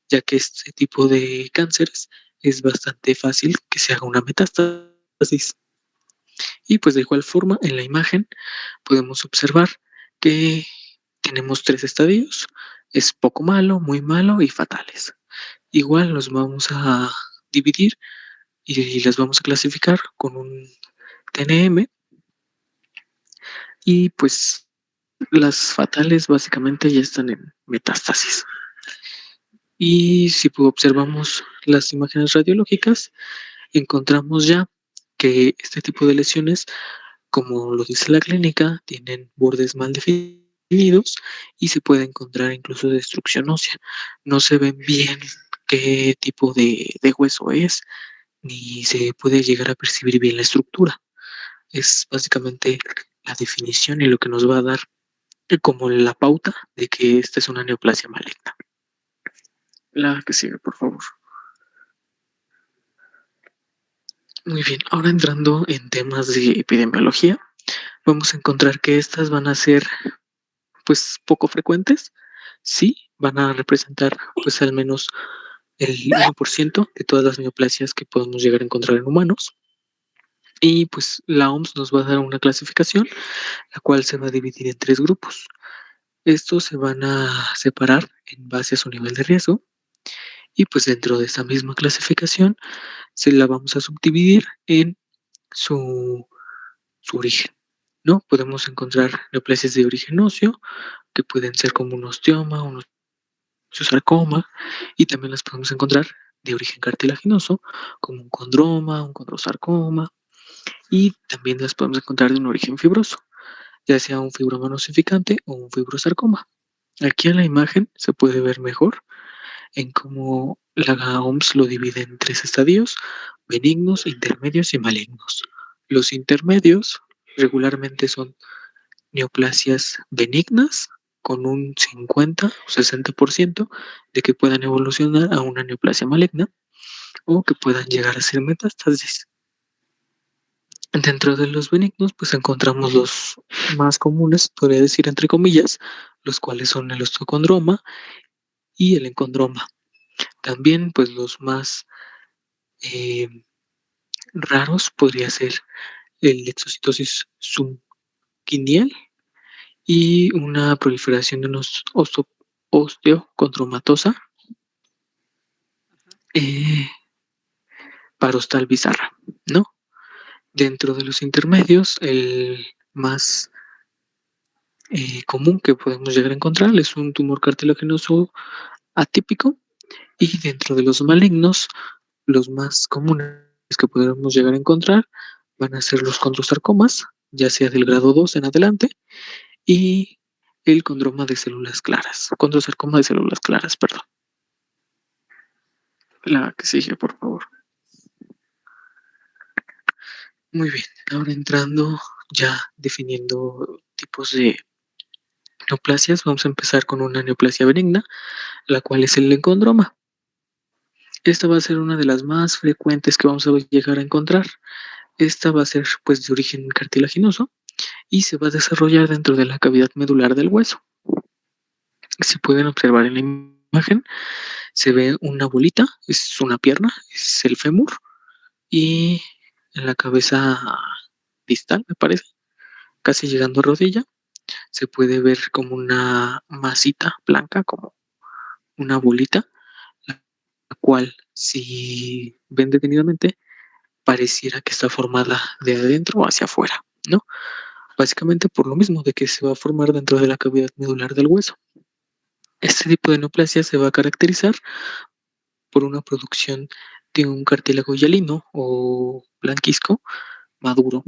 ya que este tipo de cánceres es bastante fácil que se haga una metástasis. Y pues de igual forma en la imagen podemos observar que tenemos 3 estadios, es poco malo, muy malo y fatales. Igual los vamos a dividir y las vamos a clasificar con un TNM y pues las fatales básicamente ya están en metástasis. Y si observamos las imágenes radiológicas, encontramos ya que este tipo de lesiones, como lo dice la clínica, tienen bordes mal definidos y se puede encontrar incluso destrucción ósea. No se ven bien qué tipo de hueso es, ni se puede llegar a percibir bien la estructura. Es básicamente la definición y lo que nos va a dar como la pauta de que esta es una neoplasia maligna. La que sigue, por favor. Muy bien, ahora entrando en temas de epidemiología, vamos a encontrar que estas van a ser pues poco frecuentes, sí, van a representar pues al menos el 1% de todas las neoplasias que podemos llegar a encontrar en humanos. Y pues la OMS nos va a dar una clasificación, la cual se va a dividir en 3 grupos. Estos se van a separar en base a su nivel de riesgo y pues dentro de esa misma clasificación se la vamos a subdividir en su origen, ¿no? Podemos encontrar neoplasias de origen óseo, que pueden ser como un osteoma, un osteosarcoma, y también las podemos encontrar de origen cartilaginoso, como un condroma, un condrosarcoma, y también las podemos encontrar de un origen fibroso, ya sea un fibroma nosificante o un fibrosarcoma. Aquí en la imagen se puede ver mejor en cómo la OMS lo divide en 3 estadios: benignos, intermedios y malignos. Los intermedios regularmente son neoplasias benignas con un 50 o 60% de que puedan evolucionar a una neoplasia maligna o que puedan llegar a ser metástasis. Dentro de los benignos, pues encontramos los más comunes, podría decir entre comillas, los cuales son el osteocondroma y el encondroma. También, pues los más eh, raros podría ser el exocitosis subquinial y una proliferación de unos osteocondromatosa parostal bizarra, ¿no? Dentro de los intermedios, el más común que podemos llegar a encontrar es un tumor cartilaginoso atípico, y dentro de los malignos, los más comunes que podemos llegar a encontrar van a ser los condrosarcomas, ya sea del grado 2 en adelante, y el condroma de células claras, condrosarcoma de células claras, perdón. La que sigue, por favor. Muy bien, ahora entrando ya definiendo tipos de neoplasias, vamos a empezar con una neoplasia benigna, la cual es el encondroma. Esta va a ser una de las más frecuentes que vamos a llegar a encontrar. Esta va a ser pues de origen cartilaginoso y se va a desarrollar dentro de la cavidad medular del hueso. Si pueden observar en la imagen, se ve una bolita, es una pierna, es el fémur, y en la cabeza distal, me parece, casi llegando a rodilla, se puede ver como una masita blanca, como una bolita, la cual, si ven detenidamente, pareciera que está formada de adentro hacia afuera, ¿no? Básicamente por lo mismo de que se va a formar dentro de la cavidad medular del hueso. Este tipo de neoplasia se va a caracterizar por una producción de un cartílago hialino o blanquizco maduro,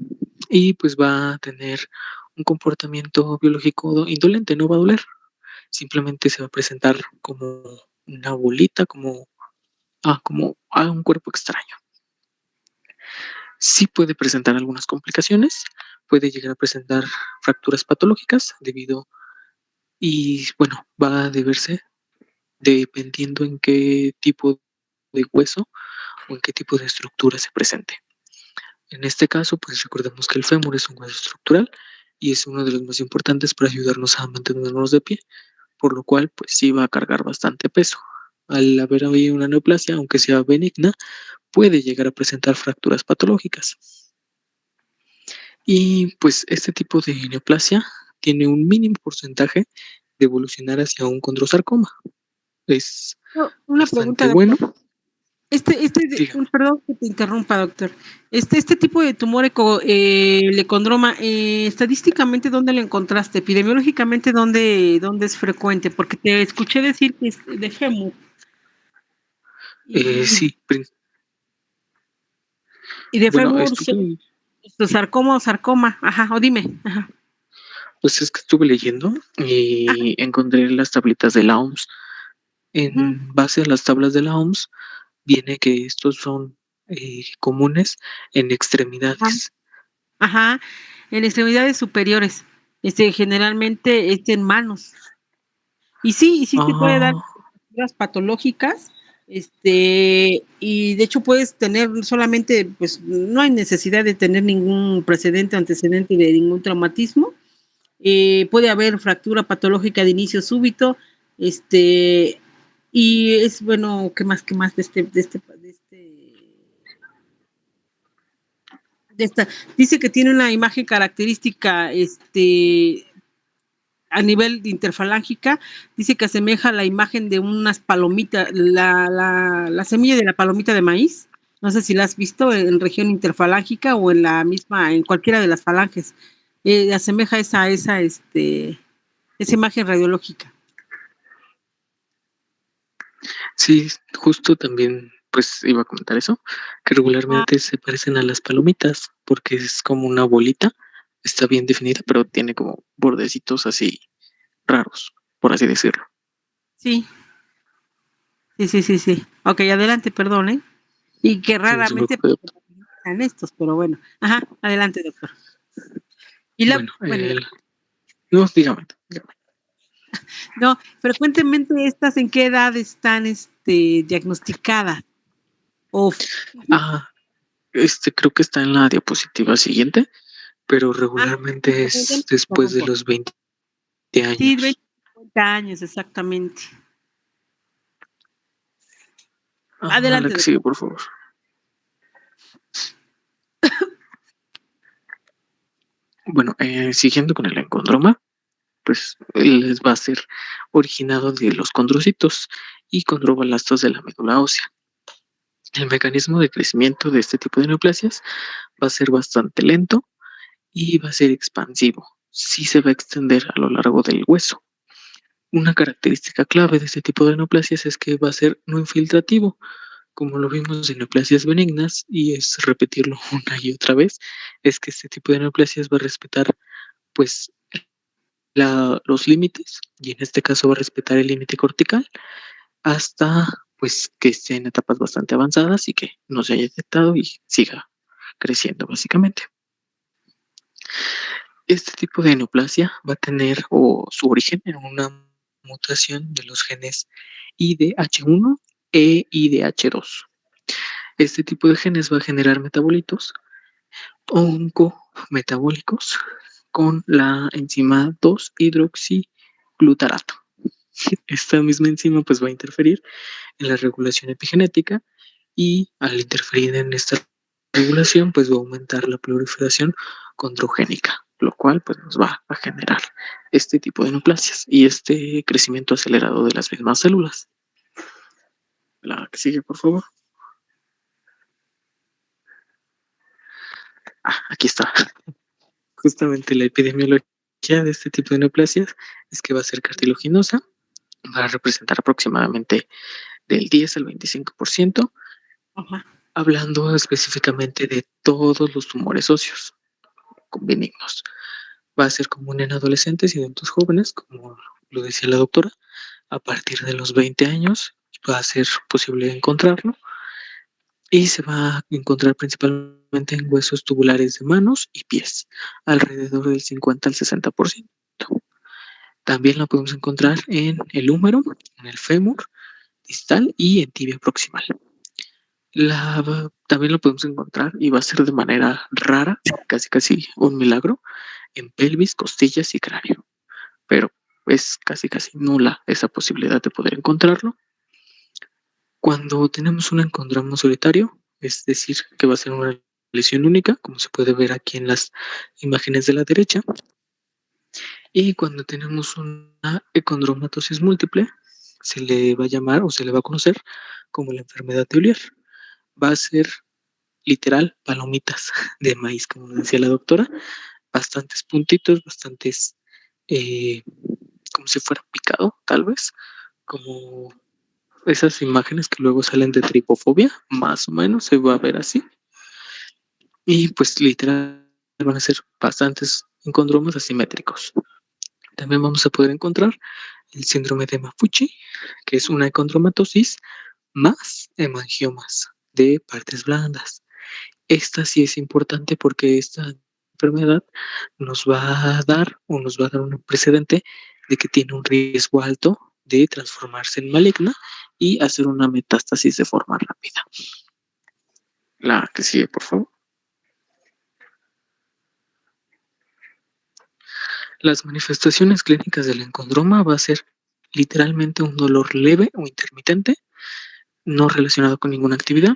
y pues va a tener un comportamiento biológico indolente, no va a doler, simplemente se va a presentar como una bolita, como un cuerpo extraño. Sí puede presentar algunas complicaciones, puede llegar a presentar fracturas patológicas y bueno, va a deberse dependiendo en qué tipo de hueso o en qué tipo de estructura se presente. En este caso, pues recordemos que el fémur es un hueso estructural y es uno de los más importantes para ayudarnos a mantenernos de pie, por lo cual pues sí va a cargar bastante peso. Al haber ahí una neoplasia, aunque sea benigna, puede llegar a presentar fracturas patológicas. Y pues este tipo de neoplasia tiene un mínimo porcentaje de evolucionar hacia un condrosarcoma. Es Una bastante pregunta, bueno. Dígame. Perdón que te interrumpa, doctor. Este tipo de tumor el econdroma, estadísticamente, ¿dónde lo encontraste? Epidemiológicamente, ¿dónde es frecuente? Porque te escuché decir que es de fémur. Sí, Y de bueno, fémur, sarcoma o sarcoma. Ajá, o dime. Ajá. Pues es que estuve leyendo y encontré las tablitas de la OMS. En base a las tablas de la OMS, viene que estos son comunes en extremidades. Ajá, en extremidades superiores. Generalmente en manos. Y sí te puede dar fracturas patológicas. Y de hecho puedes tener solamente, pues no hay necesidad de tener ningún precedente o antecedente de ningún traumatismo. Puede haber fractura patológica de inicio súbito, y es bueno, ¿qué más de esta? Dice que tiene una imagen característica, a nivel de interfalángica, dice que asemeja la imagen de unas palomitas, la semilla de la palomita de maíz. No sé si la has visto en región interfalángica o en la misma, en cualquiera de las falanges. Asemeja esa imagen radiológica. Sí, justo también, pues iba a comentar eso, que regularmente se parecen a las palomitas, porque es como una bolita, está bien definida, pero tiene como bordecitos así raros, por así decirlo. Sí. Ok, adelante, perdón, ¿eh? Y que raramente sean estos, pero bueno. Ajá, adelante, doctor. Y no, dígame. No, frecuentemente estas, ¿en qué edad están diagnosticadas? Creo que está en la diapositiva siguiente, pero regularmente es después de los 20 años. Sí, 20 años, exactamente. Adelante, La que sigue, por favor. Bueno, siguiendo con el encondroma, pues les va a ser originado de los condrocitos y condrobalastos de la médula ósea. El mecanismo de crecimiento de este tipo de neoplasias va a ser bastante lento y va a ser expansivo. Sí se va a extender a lo largo del hueso. Una característica clave de este tipo de neoplasias es que va a ser no infiltrativo, como lo vimos en neoplasias benignas, y es repetirlo una y otra vez, es que este tipo de neoplasias va a respetar pues los límites, y en este caso va a respetar el límite cortical hasta pues que esté en etapas bastante avanzadas y que no se haya detectado y siga creciendo básicamente. Este tipo de neoplasia va a tener su origen en una mutación de los genes IDH1 e IDH2. Este tipo de genes va a generar metabolitos oncometabólicos con la enzima 2-hidroxiglutarato. Esta misma enzima pues va a interferir en la regulación epigenética y al interferir en esta regulación pues va a aumentar la proliferación condrogénica, lo cual pues nos va a generar este tipo de neoplasias y este crecimiento acelerado de las mismas células. La que sigue, por favor. Aquí está. Justamente la epidemiología de este tipo de neoplasias es que va a ser cartilaginosa, va a representar aproximadamente del 10 al 25%, hablando específicamente de todos los tumores óseos benignos. Va a ser común en adolescentes y adultos jóvenes, como lo decía la doctora. A partir de los 20 años va a ser posible encontrarlo y se va a encontrar principalmente en huesos tubulares de manos y pies, alrededor del 50 al 60%. También lo podemos encontrar en el húmero, en el fémur distal y en tibia proximal. También lo podemos encontrar, y va a ser de manera rara, casi un milagro, en pelvis, costillas y cráneo. Pero es casi nula esa posibilidad de poder encontrarlo. Cuando tenemos un encondroma solitario, es decir, que va a ser una lesión única, como se puede ver aquí en las imágenes de la derecha. Y cuando tenemos una econdromatosis múltiple, se le va a llamar o se le va a conocer como la enfermedad de Ollier. Va a ser literal palomitas de maíz, como decía la doctora, bastantes puntitos, bastantes, como si fuera picado, tal vez, como esas imágenes que luego salen de tripofobia, más o menos se va a ver así. Y pues literal van a ser bastantes encondromas asimétricos. También vamos a poder encontrar el síndrome de Maffucci, que es una econdromatosis más hemangiomas de partes blandas. Esta sí es importante porque esta enfermedad nos va a dar un precedente de que tiene un riesgo alto de transformarse en maligna y hacer una metástasis de forma rápida. La que sigue, por favor. Las manifestaciones clínicas del encondroma va a ser literalmente un dolor leve o intermitente, no relacionado con ninguna actividad.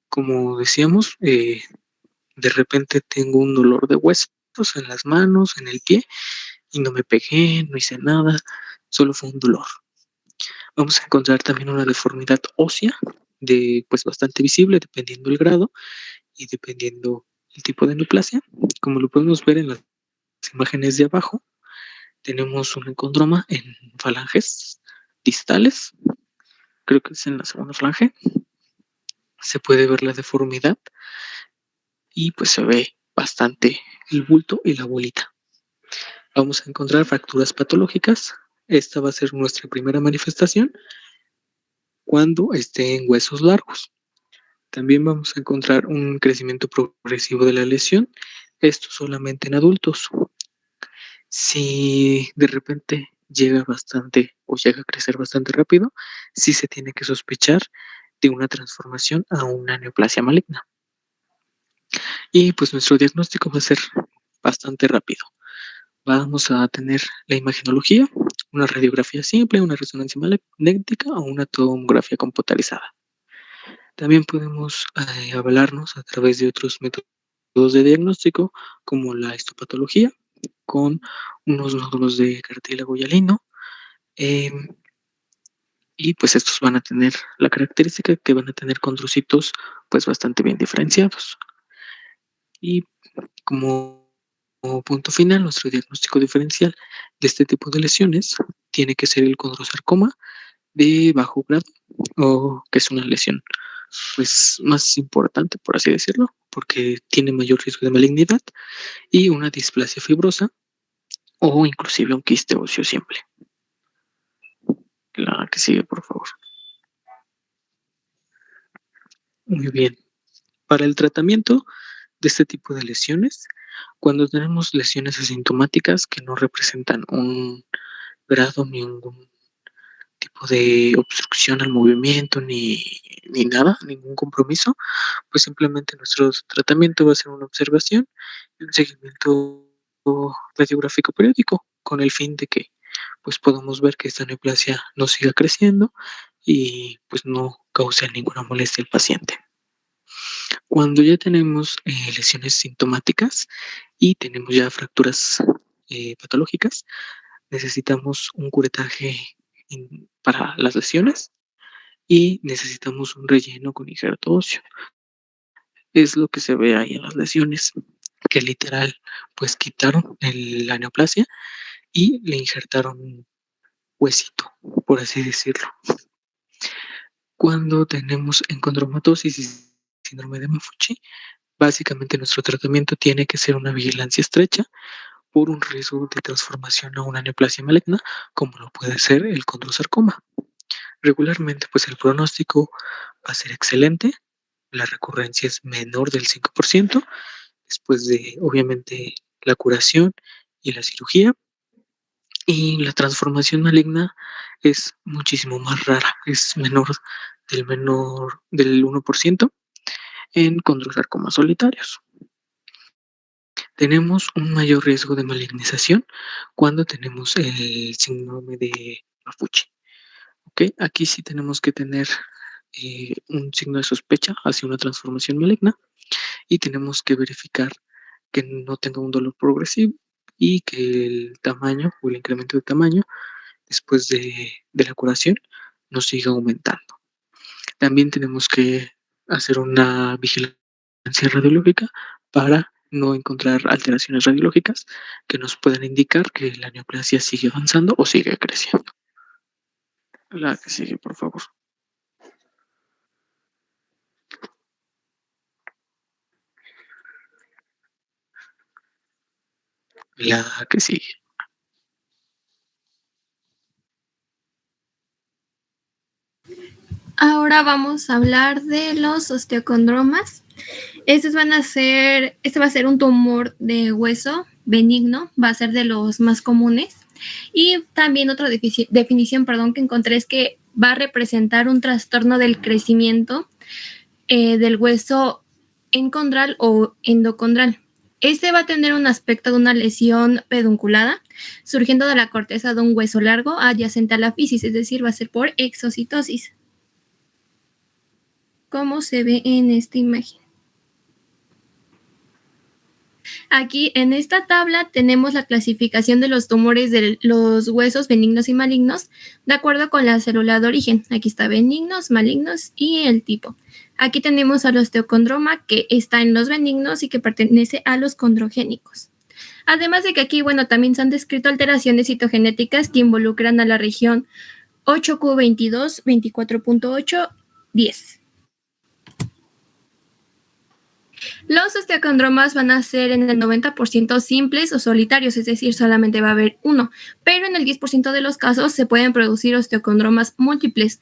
Como decíamos, de repente tengo un dolor de huesos en las manos, en el pie, y no me pegué, no hice nada, solo fue un dolor. Vamos a encontrar también una deformidad ósea, pues bastante visible, dependiendo el grado y dependiendo el tipo de neoplasia. Como lo podemos ver en las imágenes de abajo, tenemos un encondroma en falanges distales, creo que es en la segunda falange. Se puede ver la deformidad y pues se ve bastante el bulto y la bolita. Vamos a encontrar fracturas patológicas. Esta va a ser nuestra primera manifestación cuando esté en huesos largos. También vamos a encontrar un crecimiento progresivo de la lesión, esto solamente en adultos. Si de repente llega bastante o llega a crecer bastante rápido, sí se tiene que sospechar de una transformación a una neoplasia maligna. Y pues nuestro diagnóstico va a ser bastante rápido. Vamos a tener la imagenología, una radiografía simple, una resonancia magnética o una tomografía computarizada. También podemos avalarnos a través de otros métodos de diagnóstico, como la histopatología, con unos nódulos de cartílago hialino. Y pues estos van a tener la característica que van a tener condrocitos pues bastante bien diferenciados. Y como punto final, nuestro diagnóstico diferencial de este tipo de lesiones tiene que ser el condrosarcoma de bajo grado, o que es una lesión pues más importante, por así decirlo, porque tiene mayor riesgo de malignidad, y una displasia fibrosa o inclusive un quiste óseo simple. La que sigue, por favor. Muy bien. Para el tratamiento de este tipo de lesiones, cuando tenemos lesiones asintomáticas que no representan un grado, ningún tipo de obstrucción al movimiento, ni nada, ningún compromiso, pues simplemente nuestro tratamiento va a ser una observación y un seguimiento radiográfico periódico, con el fin de que pues podamos ver que esta neoplasia no siga creciendo y pues no cause ninguna molestia al paciente. Cuando ya tenemos lesiones sintomáticas y tenemos ya fracturas patológicas, necesitamos un curetaje para las lesiones y necesitamos un relleno con injerto óseo. Es lo que se ve ahí en las lesiones, que literal pues quitaron la neoplasia y le injertaron un huesito, por así decirlo. Cuando tenemos encondromatosis y síndrome de Maffucci, básicamente nuestro tratamiento tiene que ser una vigilancia estrecha por un riesgo de transformación a una neoplasia maligna, como lo puede ser el condrosarcoma. Regularmente, pues el pronóstico va a ser excelente, la recurrencia es menor del 5%, después de, obviamente, la curación y la cirugía, y la transformación maligna es muchísimo más rara, es menor del 1% en condrosarcomas solitarios. Tenemos un mayor riesgo de malignización cuando tenemos el síndrome de Maffucci. ¿Okay? Aquí sí tenemos que tener un signo de sospecha hacia una transformación maligna y tenemos que verificar que no tenga un dolor progresivo y que el tamaño o el incremento de tamaño después de la curación no siga aumentando. También tenemos que hacer una vigilancia radiológica para no encontrar alteraciones radiológicas que nos puedan indicar que la neoplasia sigue avanzando o sigue creciendo. La que sigue, por favor. La que sigue. Ahora vamos a hablar de los osteocondromas. Este va a ser un tumor de hueso benigno, va a ser de los más comunes. Y también otra definición, que encontré es que va a representar un trastorno del crecimiento del hueso encondral o endocondral. Este va a tener un aspecto de una lesión pedunculada, surgiendo de la corteza de un hueso largo adyacente a la fisis, es decir, va a ser por exocitosis, como se ve en esta imagen. Aquí en esta tabla tenemos la clasificación de los tumores de los huesos benignos y malignos de acuerdo con la célula de origen. Aquí está benignos, malignos y el tipo. Aquí tenemos al osteocondroma que está en los benignos y que pertenece a los condrogénicos. Además de que aquí, también se han descrito alteraciones citogenéticas que involucran a la región 8q22, 24.8, 10. Los osteocondromas van a ser en el 90% simples o solitarios, es decir, solamente va a haber uno, pero en el 10% de los casos se pueden producir osteocondromas múltiples,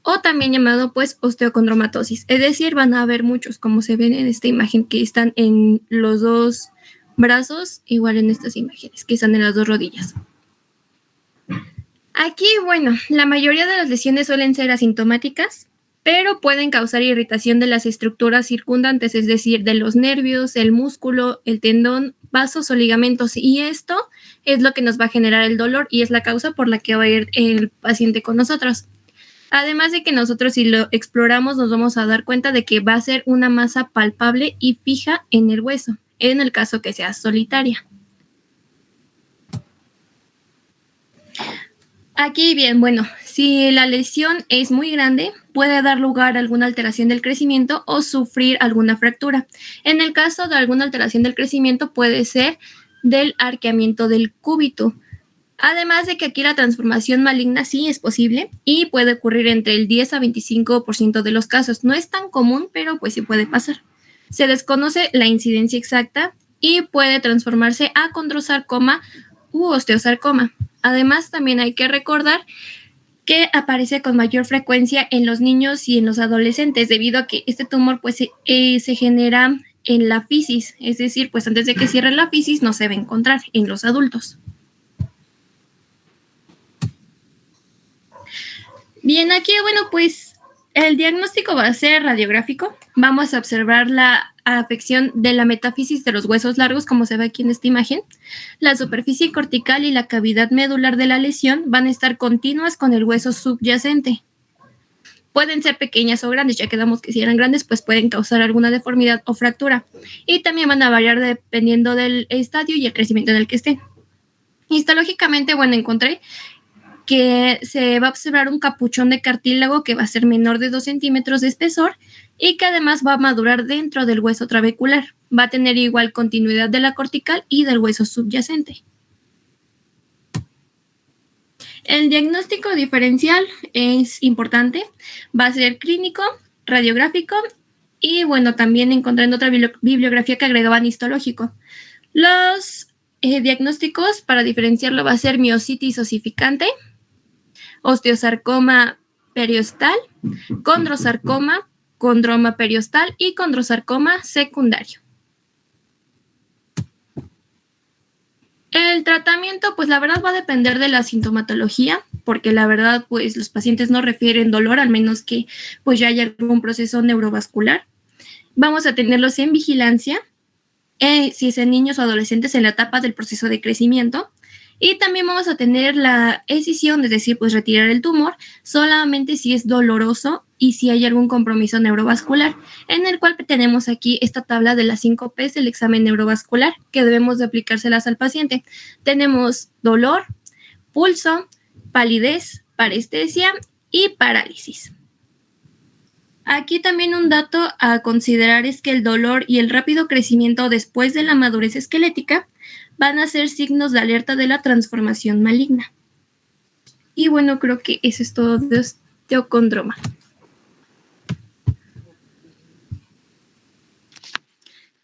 o también llamado osteocondromatosis, es decir, van a haber muchos, como se ven en esta imagen que están en los dos brazos, igual en estas imágenes que están en las dos rodillas. Aquí, la mayoría de las lesiones suelen ser asintomáticas, pero pueden causar irritación de las estructuras circundantes, es decir, de los nervios, el músculo, el tendón, vasos o ligamentos, y esto es lo que nos va a generar el dolor y es la causa por la que va a ir el paciente con nosotros. Además de que nosotros, si lo exploramos, nos vamos a dar cuenta de que va a ser una masa palpable y fija en el hueso, en el caso que sea solitaria. Aquí bien, bueno, si la lesión es muy grande, puede dar lugar a alguna alteración del crecimiento o sufrir alguna fractura. En el caso de alguna alteración del crecimiento, puede ser del arqueamiento del cúbito. Además de que aquí la transformación maligna sí es posible y puede ocurrir entre el 10 a 25% de los casos. No es tan común, pero pues sí puede pasar. Se desconoce la incidencia exacta y puede transformarse a condrosarcoma u osteosarcoma. Además, también hay que recordar que aparece con mayor frecuencia en los niños y en los adolescentes, debido a que este tumor pues se genera en la fisis, es decir, pues antes de que cierre la fisis no se va a encontrar en los adultos. Bien, aquí, bueno, pues el diagnóstico va a ser radiográfico. Vamos a observar la afección de la metafisis de los huesos largos, como se ve aquí en esta imagen. La superficie cortical y la cavidad medular de la lesión van a estar continuas con el hueso subyacente. Pueden ser pequeñas o grandes, ya quedamos que si eran grandes, pues pueden causar alguna deformidad o fractura. Y también van a variar dependiendo del estadio y el crecimiento en el que estén. Histológicamente, bueno, encontré que se va a observar un capuchón de cartílago que va a ser menor de 2 centímetros de espesor y que además va a madurar dentro del hueso trabecular. Va a tener igual continuidad de la cortical y del hueso subyacente. El diagnóstico diferencial es importante, va a ser clínico, radiográfico y bueno, también encontrando otra bibliografía que agregaban histológico. Los diagnósticos para diferenciarlo va a ser miositis osificante, osteosarcoma periostal, condrosarcoma, condroma periostal y condrosarcoma secundario. El tratamiento, pues la verdad va a depender de la sintomatología, porque la verdad, pues los pacientes no refieren dolor, al menos que pues ya haya algún proceso neurovascular. Vamos a tenerlos en vigilancia, si es en niños o adolescentes en la etapa del proceso de crecimiento. Y también vamos a tener la escisión, es decir, pues retirar el tumor, solamente si es doloroso y si hay algún compromiso neurovascular, en el cual tenemos aquí esta tabla de las 5 P's del examen neurovascular que debemos de aplicárselas al paciente. Tenemos dolor, pulso, palidez, parestesia y parálisis. Aquí también un dato a considerar es que el dolor y el rápido crecimiento después de la madurez esquelética van a ser signos de alerta de la transformación maligna. Y bueno, creo que eso es todo de osteocondroma.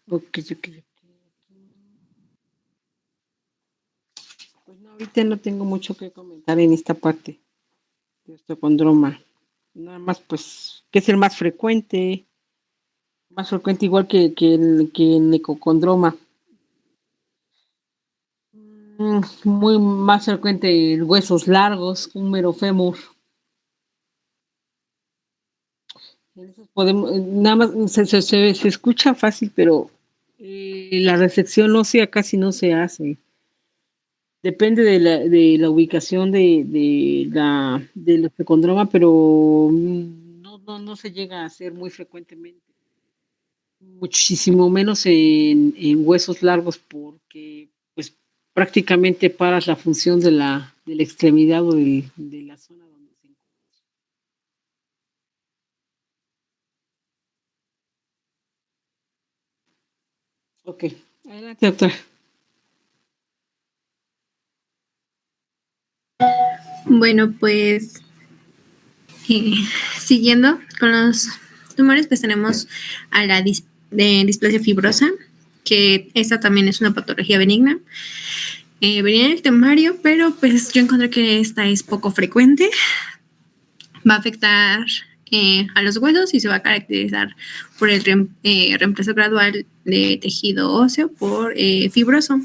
Ok. Pues no, ahorita no tengo mucho que comentar en esta parte de osteocondroma. Nada más, pues, que es el más frecuente igual que el ecocondroma. Muy más frecuente huesos largos, húmero fémur. Podemos, nada más se escucha fácil, pero la resección ósea casi no se hace. Depende de la ubicación del ecocondroma, pero no se llega a hacer muy frecuentemente. Muchísimo menos en huesos largos, porque pues prácticamente paras la función de la extremidad o de la zona donde se encuentra. Ok, adelante, doctora. Bueno, pues siguiendo con los tumores, pues tenemos a la displasia fibrosa, que esta también es una patología benigna. Venía en el temario, pero pues yo encontré que esta es poco frecuente. Va a afectar a los huesos y se va a caracterizar por el reemplazo gradual de tejido óseo por fibroso.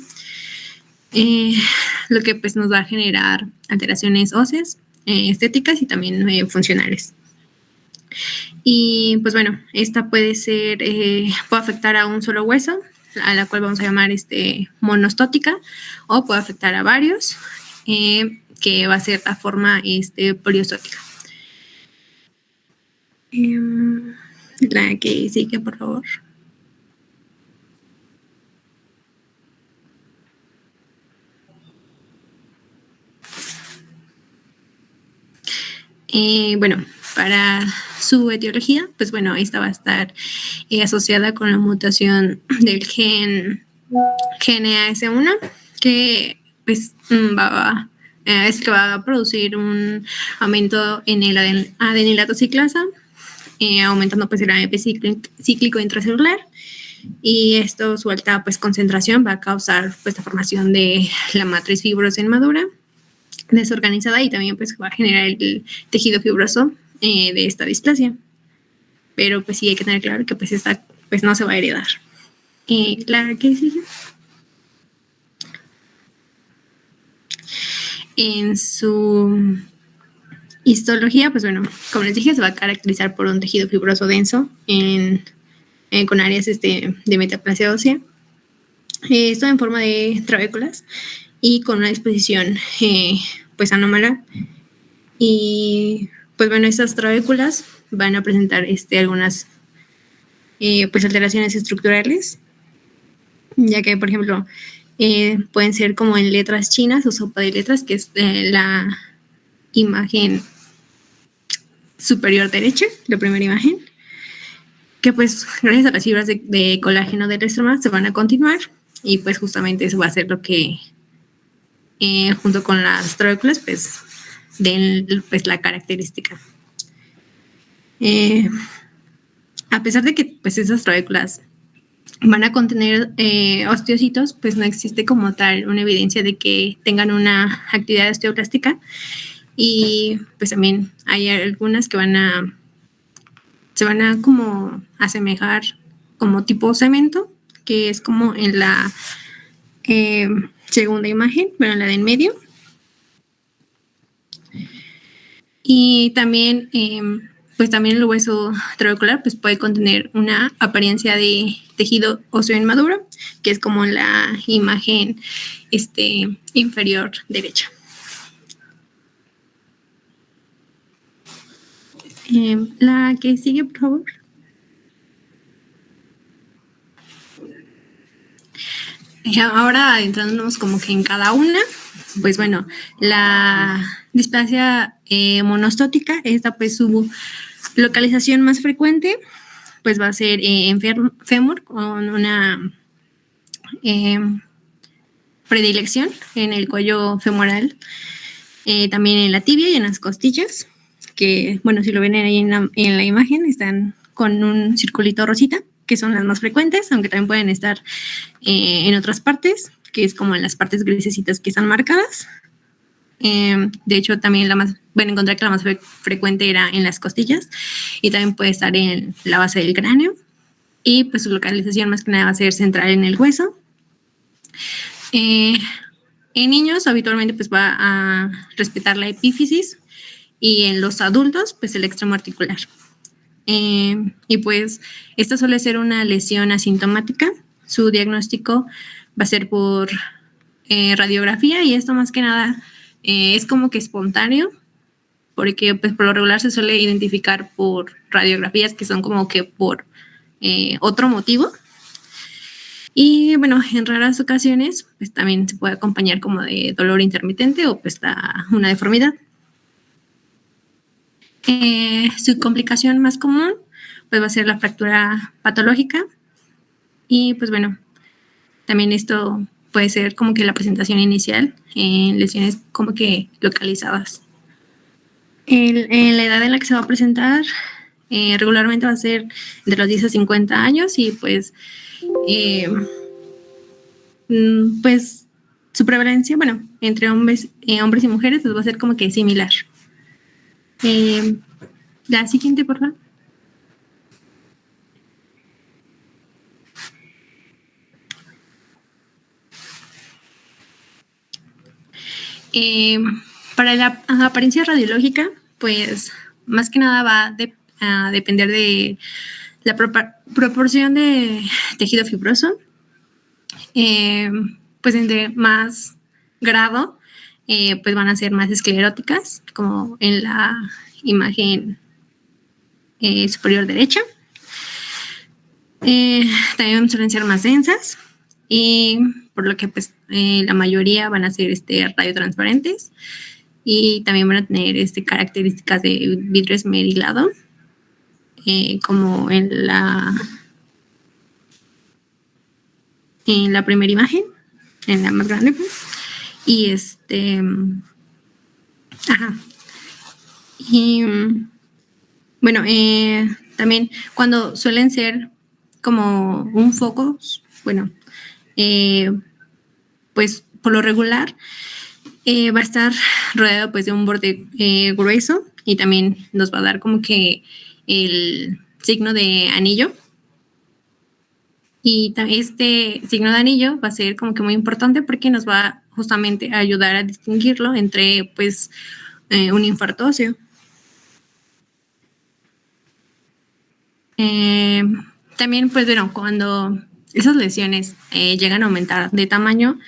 Lo que pues nos va a generar alteraciones óseas, estéticas y también funcionales. Y pues bueno, esta puede afectar a un solo hueso, a la cual vamos a llamar monostótica, o puede afectar a varios, que va a ser la forma poliostótica. La que sigue, por favor. Bueno, para su etiología, pues bueno, esta va a estar asociada con la mutación del gen GNAS1, que pues es que va a producir un aumento en el adenilato ciclasa, aumentando pues el AMP cíclico intracelular, y esto, su alta pues concentración va a causar pues la formación de la matriz fibrosa inmadura desorganizada, y también pues va a generar el tejido fibroso de esta displasia. Pero pues sí hay que tener claro que pues esta pues no se va a heredar. La que sigue. En su histología, pues bueno, como les dije, se va a caracterizar por un tejido fibroso denso con áreas de metaplasia ósea. Esto en forma de trabéculas y con una disposición pues anómala. Y pues bueno, estas trabéculas van a presentar algunas pues alteraciones estructurales, ya que por ejemplo pueden ser como en letras chinas o sopa de letras, que es la imagen superior derecha, la primera imagen, que pues gracias a las fibras de colágeno del estroma se van a continuar, y pues justamente eso va a ser lo que junto con las trabéculas pues den pues la característica. A pesar de que pues esas trabéculas van a contener osteocitos, pues no existe como tal una evidencia de que tengan una actividad osteoplástica, y pues también hay algunas que se van a como asemejar como tipo cemento, que es como en la segunda imagen, bueno, la de en medio. Y también pues también el hueso trabecular pues puede contener una apariencia de tejido óseo inmaduro, que es como la imagen inferior derecha. La que sigue, por favor. Ahora adentrándonos como que en cada una, pues bueno, la displasia monostótica, esta pues su localización más frecuente pues va a ser en fémur, con una predilección en el cuello femoral, también en la tibia y en las costillas, que bueno, si lo ven ahí en la imagen, están con un circulito rosita, que son las más frecuentes, aunque también pueden estar en otras partes, que es como en las partes grisecitas que están marcadas. De hecho, también van a encontrar que la más frecuente era en las costillas, y también puede estar en la base del cráneo, y pues su localización más que nada va a ser central en el hueso. En niños habitualmente pues va a respetar la epífisis, y en los adultos pues el extremo articular. Y pues esta suele ser una lesión asintomática. Su diagnóstico va a ser por radiografía, y esto más que nada es como que espontáneo, porque pues por lo regular se suele identificar por radiografías que son como que por otro motivo. Y bueno, en raras ocasiones pues también se puede acompañar como de dolor intermitente o pues una deformidad. Su complicación más común pues va a ser la fractura patológica, y pues bueno, también esto puede ser como que la presentación inicial en lesiones como que localizadas. En la edad en la que se va a presentar regularmente va a ser de los 10 a 50 años, y pues pues su prevalencia, bueno, entre hombres y mujeres pues va a ser como que similar. La siguiente, por favor. Para la apariencia radiológica, pues más que nada va a depender de la proporción de tejido fibroso. Pues entre más grado, pues van a ser más escleróticas, como en la imagen superior derecha. También suelen ser más densas, y por lo que pues la mayoría van a ser radiotransparentes, y también van a tener características de vidrio esmerilado, como en la primera imagen, en la más grande, pues. Y bueno, también cuando suelen ser como un foco, bueno, pues por lo regular va a estar rodeado pues de un borde grueso, y también nos va a dar como que el signo de anillo. Y este signo de anillo va a ser como que muy importante, porque nos va justamente a ayudar a distinguirlo entre pues un infarto óseo. También pues bueno, cuando esas lesiones llegan a aumentar de tamaño,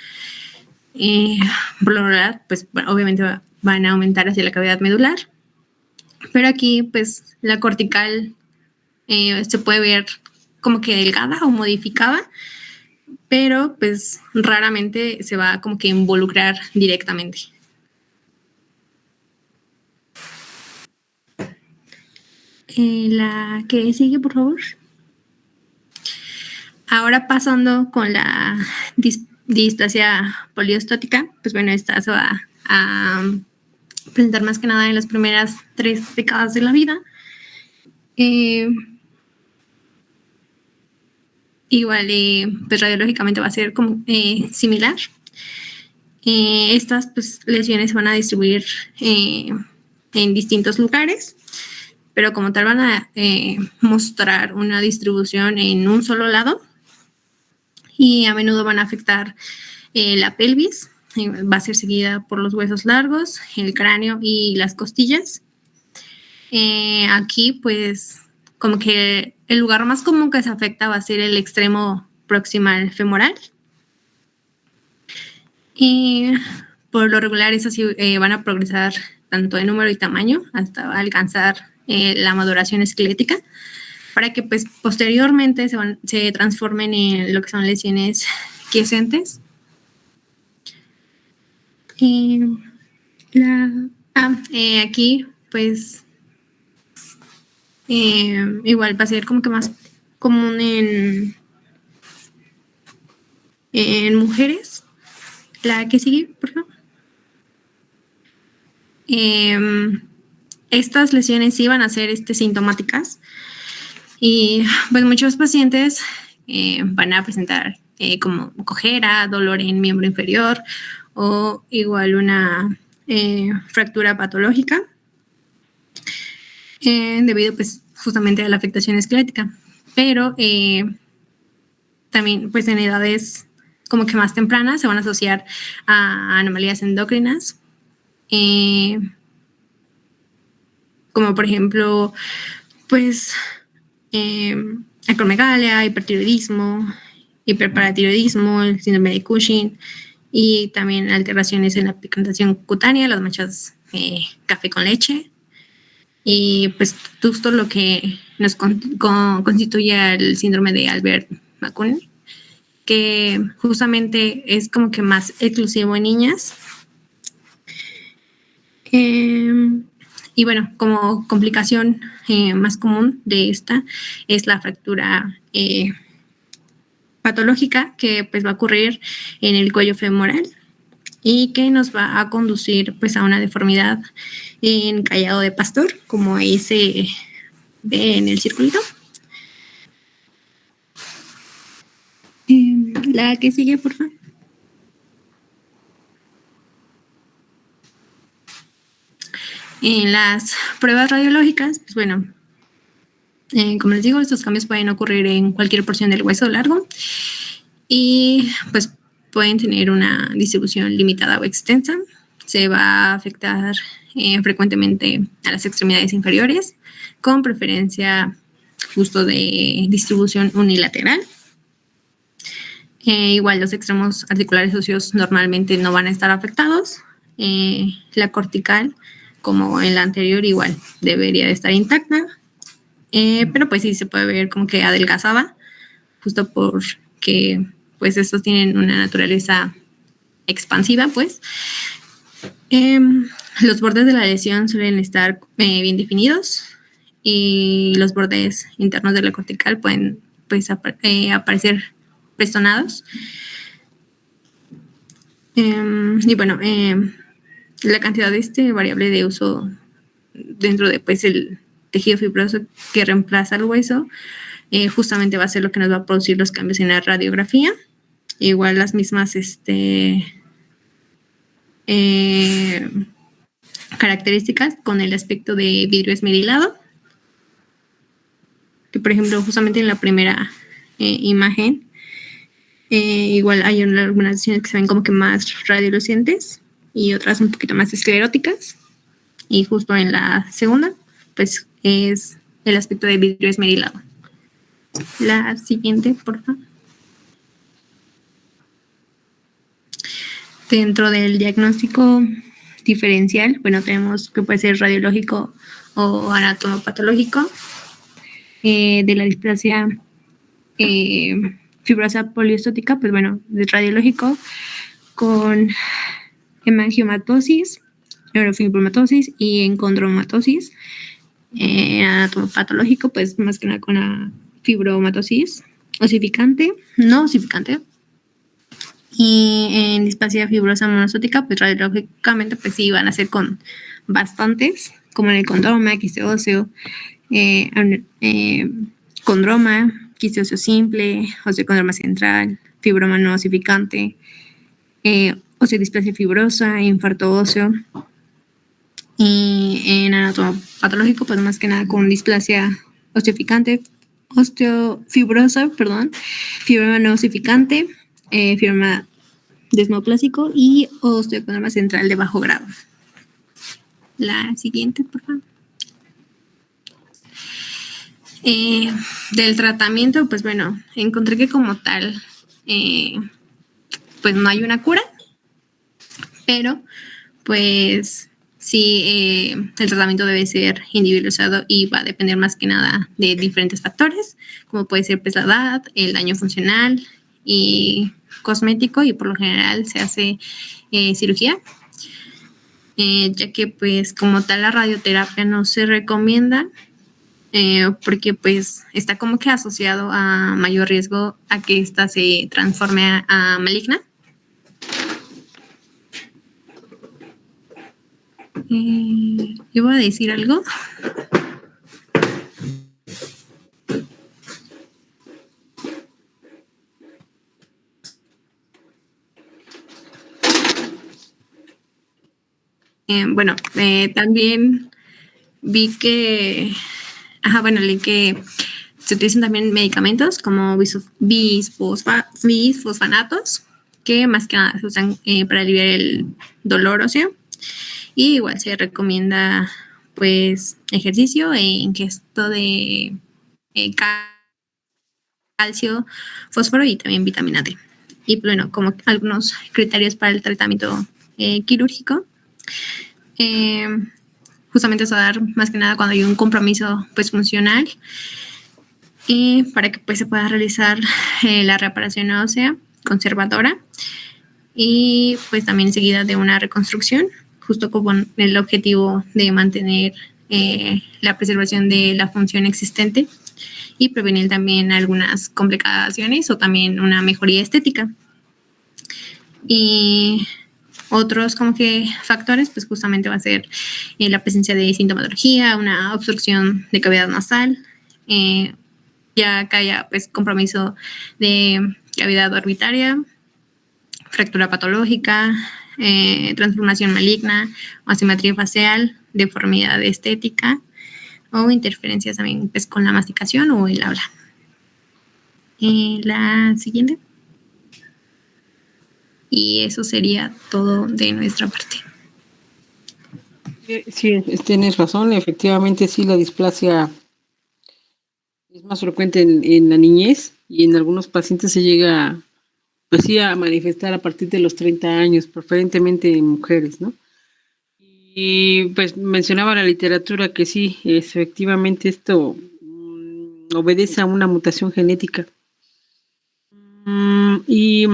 por lo general pues bueno, obviamente van a aumentar hacia la cavidad medular, pero aquí pues la cortical se puede ver como que delgada o modificada, pero pues raramente se va como que involucrar directamente. La que sigue, por favor. Ahora pasando con la displasia poliostática, pues bueno, esta se va a presentar más que nada en las primeras 3 décadas de la vida. Igual, pues radiológicamente va a ser como similar. Estas pues, lesiones van a distribuir en distintos lugares, pero como tal van a mostrar una distribución en un solo lado, y a menudo van a afectar la pelvis. Va a ser seguida por los huesos largos, el cráneo y las costillas. Aquí pues como que el lugar más común que se afecta va a ser el extremo proximal femoral. Y por lo regular eso sí van a progresar tanto en número y tamaño hasta alcanzar la maduración esquelética, para que pues posteriormente se transformen en lo que son lesiones quiescentes. Aquí pues igual va a ser como que más común en mujeres. La que sigue, por favor. Estas lesiones sí van a ser sintomáticas, y pues muchos pacientes van a presentar como cojera, dolor en miembro inferior, o igual una fractura patológica debido pues justamente a la afectación esquelética. Pero también pues en edades como que más tempranas se van a asociar a anomalías endocrinas, como por ejemplo pues acromegalia, hipertiroidismo, hiperparatiroidismo, el síndrome de Cushing, y también alteraciones en la pigmentación cutánea, las manchas café con leche, y pues justo lo que nos constituye el síndrome de Albert-Macoun, que justamente es como que más exclusivo en niñas. Y bueno, como complicación más común de esta es la fractura patológica, que pues va a ocurrir en el cuello femoral, y que nos va a conducir pues a una deformidad en callado de pastor, como ahí se ve en el circulito. La que sigue, por favor. En las pruebas radiológicas, pues bueno, como les digo, estos cambios pueden ocurrir en cualquier porción del hueso largo, y pues pueden tener una distribución limitada o extensa. Se va a afectar frecuentemente a las extremidades inferiores, con preferencia justo de distribución unilateral. Igual los extremos articulares óseos normalmente no van a estar afectados. La cortical, como en la anterior, igual debería de estar intacta. Pero pues sí se puede ver como que adelgazada, justo porque pues estos tienen una naturaleza expansiva, pues. Los bordes de la lesión suelen estar bien definidos y los bordes internos de la cortical pueden pues aparecer prestonados. Y bueno, la cantidad de variable de uso dentro de pues el tejido fibroso que reemplaza el hueso justamente va a ser lo que nos va a producir los cambios en la radiografía. Igual las mismas características con el aspecto de vidrio esmerilado, que por ejemplo justamente en la primera imagen igual hay algunas lesiones que se ven como que más radiolucentes y otras un poquito más escleróticas, y justo en la segunda pues es el aspecto de vidrio esmerilado. La siguiente, por favor. Dentro del diagnóstico diferencial, bueno, tenemos que puede ser radiológico o anatomopatológico de la displasia fibrosa poliestótica, pues bueno, de radiológico con hemangiomatosis, neurofibromatosis y encondromatosis. Anatomopatológico, pues más que nada con la fibromatosis osificante, no osificante. Y en displasia fibrosa monosótica, pues radiológicamente, pues sí, van a ser con bastantes, como en el condroma, quiste óseo, condroma, quiste óseo simple, osteocondroma central, fibroma no osificante, osteodisplasia fibrosa, infarto óseo. Y en anatomopatológico, pues más que nada con displasia osteofibrosa, fibroma no osificante, fibroma desmoplásico y osteocondroma central de bajo grado. La siguiente, por favor. Del tratamiento, pues bueno, encontré que como tal, pues no hay una cura, pero pues sí, el tratamiento debe ser individualizado y va a depender más que nada de diferentes factores, como puede ser pues la edad, el daño funcional y cosmético, y por lo general se hace cirugía, ya que pues como tal la radioterapia no se recomienda porque pues está como que asociado a mayor riesgo a que ésta se transforme a maligna. ¿Iba a decir algo? Bueno, también vi que, leí que se utilizan también medicamentos como bisfosfanatos, que más que nada se usan para aliviar el dolor óseo. Y igual se recomienda pues ejercicio e ingesto de calcio, fósforo y también vitamina D. Y bueno, como algunos criterios para el tratamiento quirúrgico, justamente es a dar más que nada cuando hay un compromiso pues funcional, y para que pues se pueda realizar la reparación ósea conservadora y pues también seguida de una reconstrucción, justo con el objetivo de mantener la preservación de la función existente y prevenir también algunas complicaciones o también una mejoría estética. Y otros como que factores, pues justamente va a ser la presencia de sintomatología, una obstrucción de cavidad nasal, ya que haya pues compromiso de cavidad orbitaria, fractura patológica, transformación maligna, asimetría facial, deformidad estética o interferencias también pues, con la masticación o el habla. La siguiente. Y eso sería todo de nuestra parte. Sí, tienes razón, efectivamente sí, la displasia es más frecuente en la niñez y en algunos pacientes se llega, pues sí, a manifestar a partir de los 30 años, preferentemente en mujeres, ¿no? Y pues mencionaba la literatura que sí, efectivamente esto obedece a una mutación genética. Y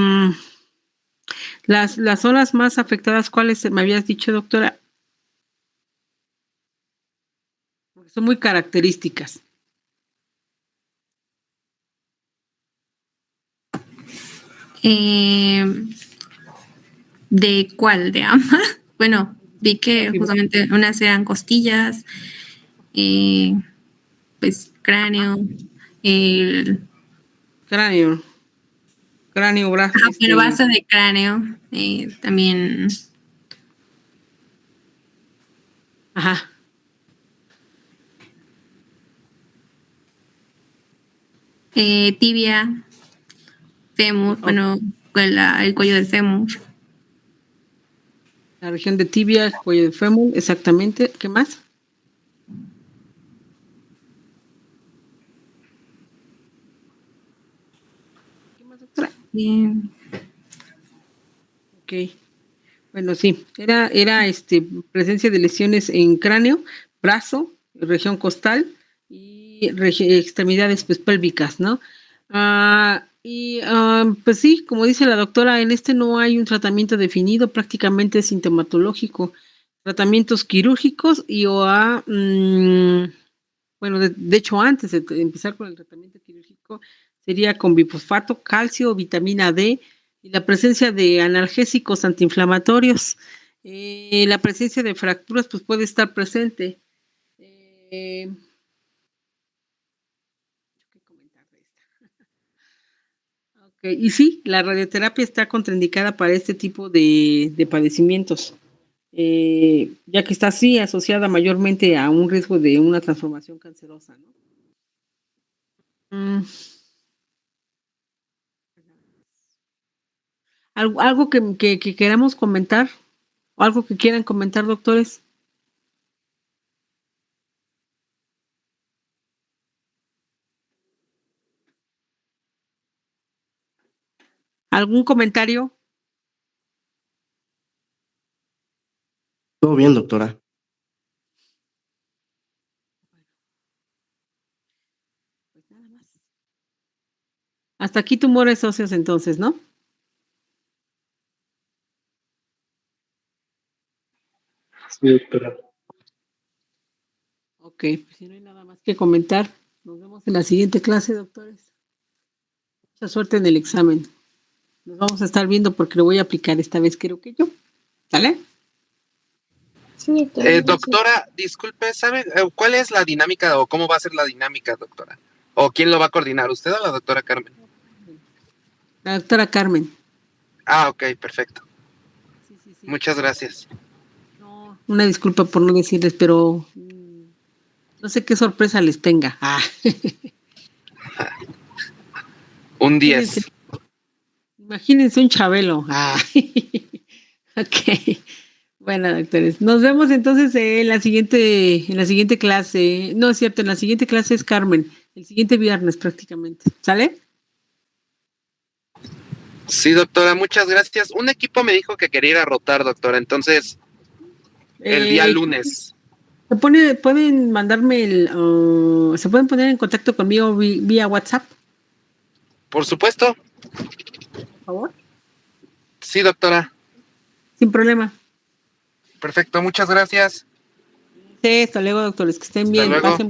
las zonas más afectadas, ¿cuáles me habías dicho, doctora? Porque son muy características. ¿De cuál? ¿De ambas? Bueno, vi que justamente unas eran costillas, pues cráneo, el Cráneo, brazo. pero base de cráneo, también. Ajá. Tibia, fémur, bueno, el cuello del fémur. La región de tibia, el cuello del fémur, exactamente. ¿Qué más? ¿Qué más, doctora? Bien. Ok. Bueno, sí, era presencia de lesiones en cráneo, brazo, región costal y extremidades pues pélvicas, ¿no? Pues sí, como dice la doctora, en no hay un tratamiento definido, prácticamente es sintomatológico, tratamientos quirúrgicos bueno, de hecho antes de empezar con el tratamiento quirúrgico sería con bifosfato, calcio, vitamina D y la presencia de analgésicos antiinflamatorios. La presencia de fracturas pues puede estar presente. ¿Qué comentar de esta? Okay. Y sí, la radioterapia está contraindicada para este tipo de padecimientos, ya que está así asociada mayormente a un riesgo de una transformación cancerosa, ¿no? Algo que queramos comentar, o algo que quieran comentar, doctores. ¿Algún comentario? Todo bien, doctora. Pues nada más. Hasta aquí tumores óseos entonces, ¿no? Sí, doctora. Ok, pues si no hay nada más que comentar, nos vemos en la siguiente clase, doctores. Mucha suerte en el examen. Nos vamos a estar viendo porque lo voy a aplicar esta vez, creo que yo. ¿Sale? Sí, Doctora, disculpe, ¿sabe cuál es la dinámica o cómo va a ser la dinámica, doctora? ¿O quién lo va a coordinar, usted o la doctora Carmen? La doctora Carmen. Ah, ok, perfecto. Sí. Muchas gracias. No, una disculpa por no decirles, pero no sé qué sorpresa les tenga. Un 10. Imagínense un Chabelo. Ok. Bueno, doctores, nos vemos entonces en la siguiente clase. No es cierto, en la siguiente clase es Carmen, el siguiente viernes prácticamente. ¿Sale? Sí, doctora, muchas gracias. Un equipo me dijo que quería ir a rotar, doctora, entonces el día lunes. Pueden mandarme se pueden poner en contacto conmigo vía WhatsApp, Por supuesto. por favor. Sí, doctora. Sin problema. Perfecto, muchas gracias. Sí, hasta luego, doctores, que estén Hasta bien. luego. Pasen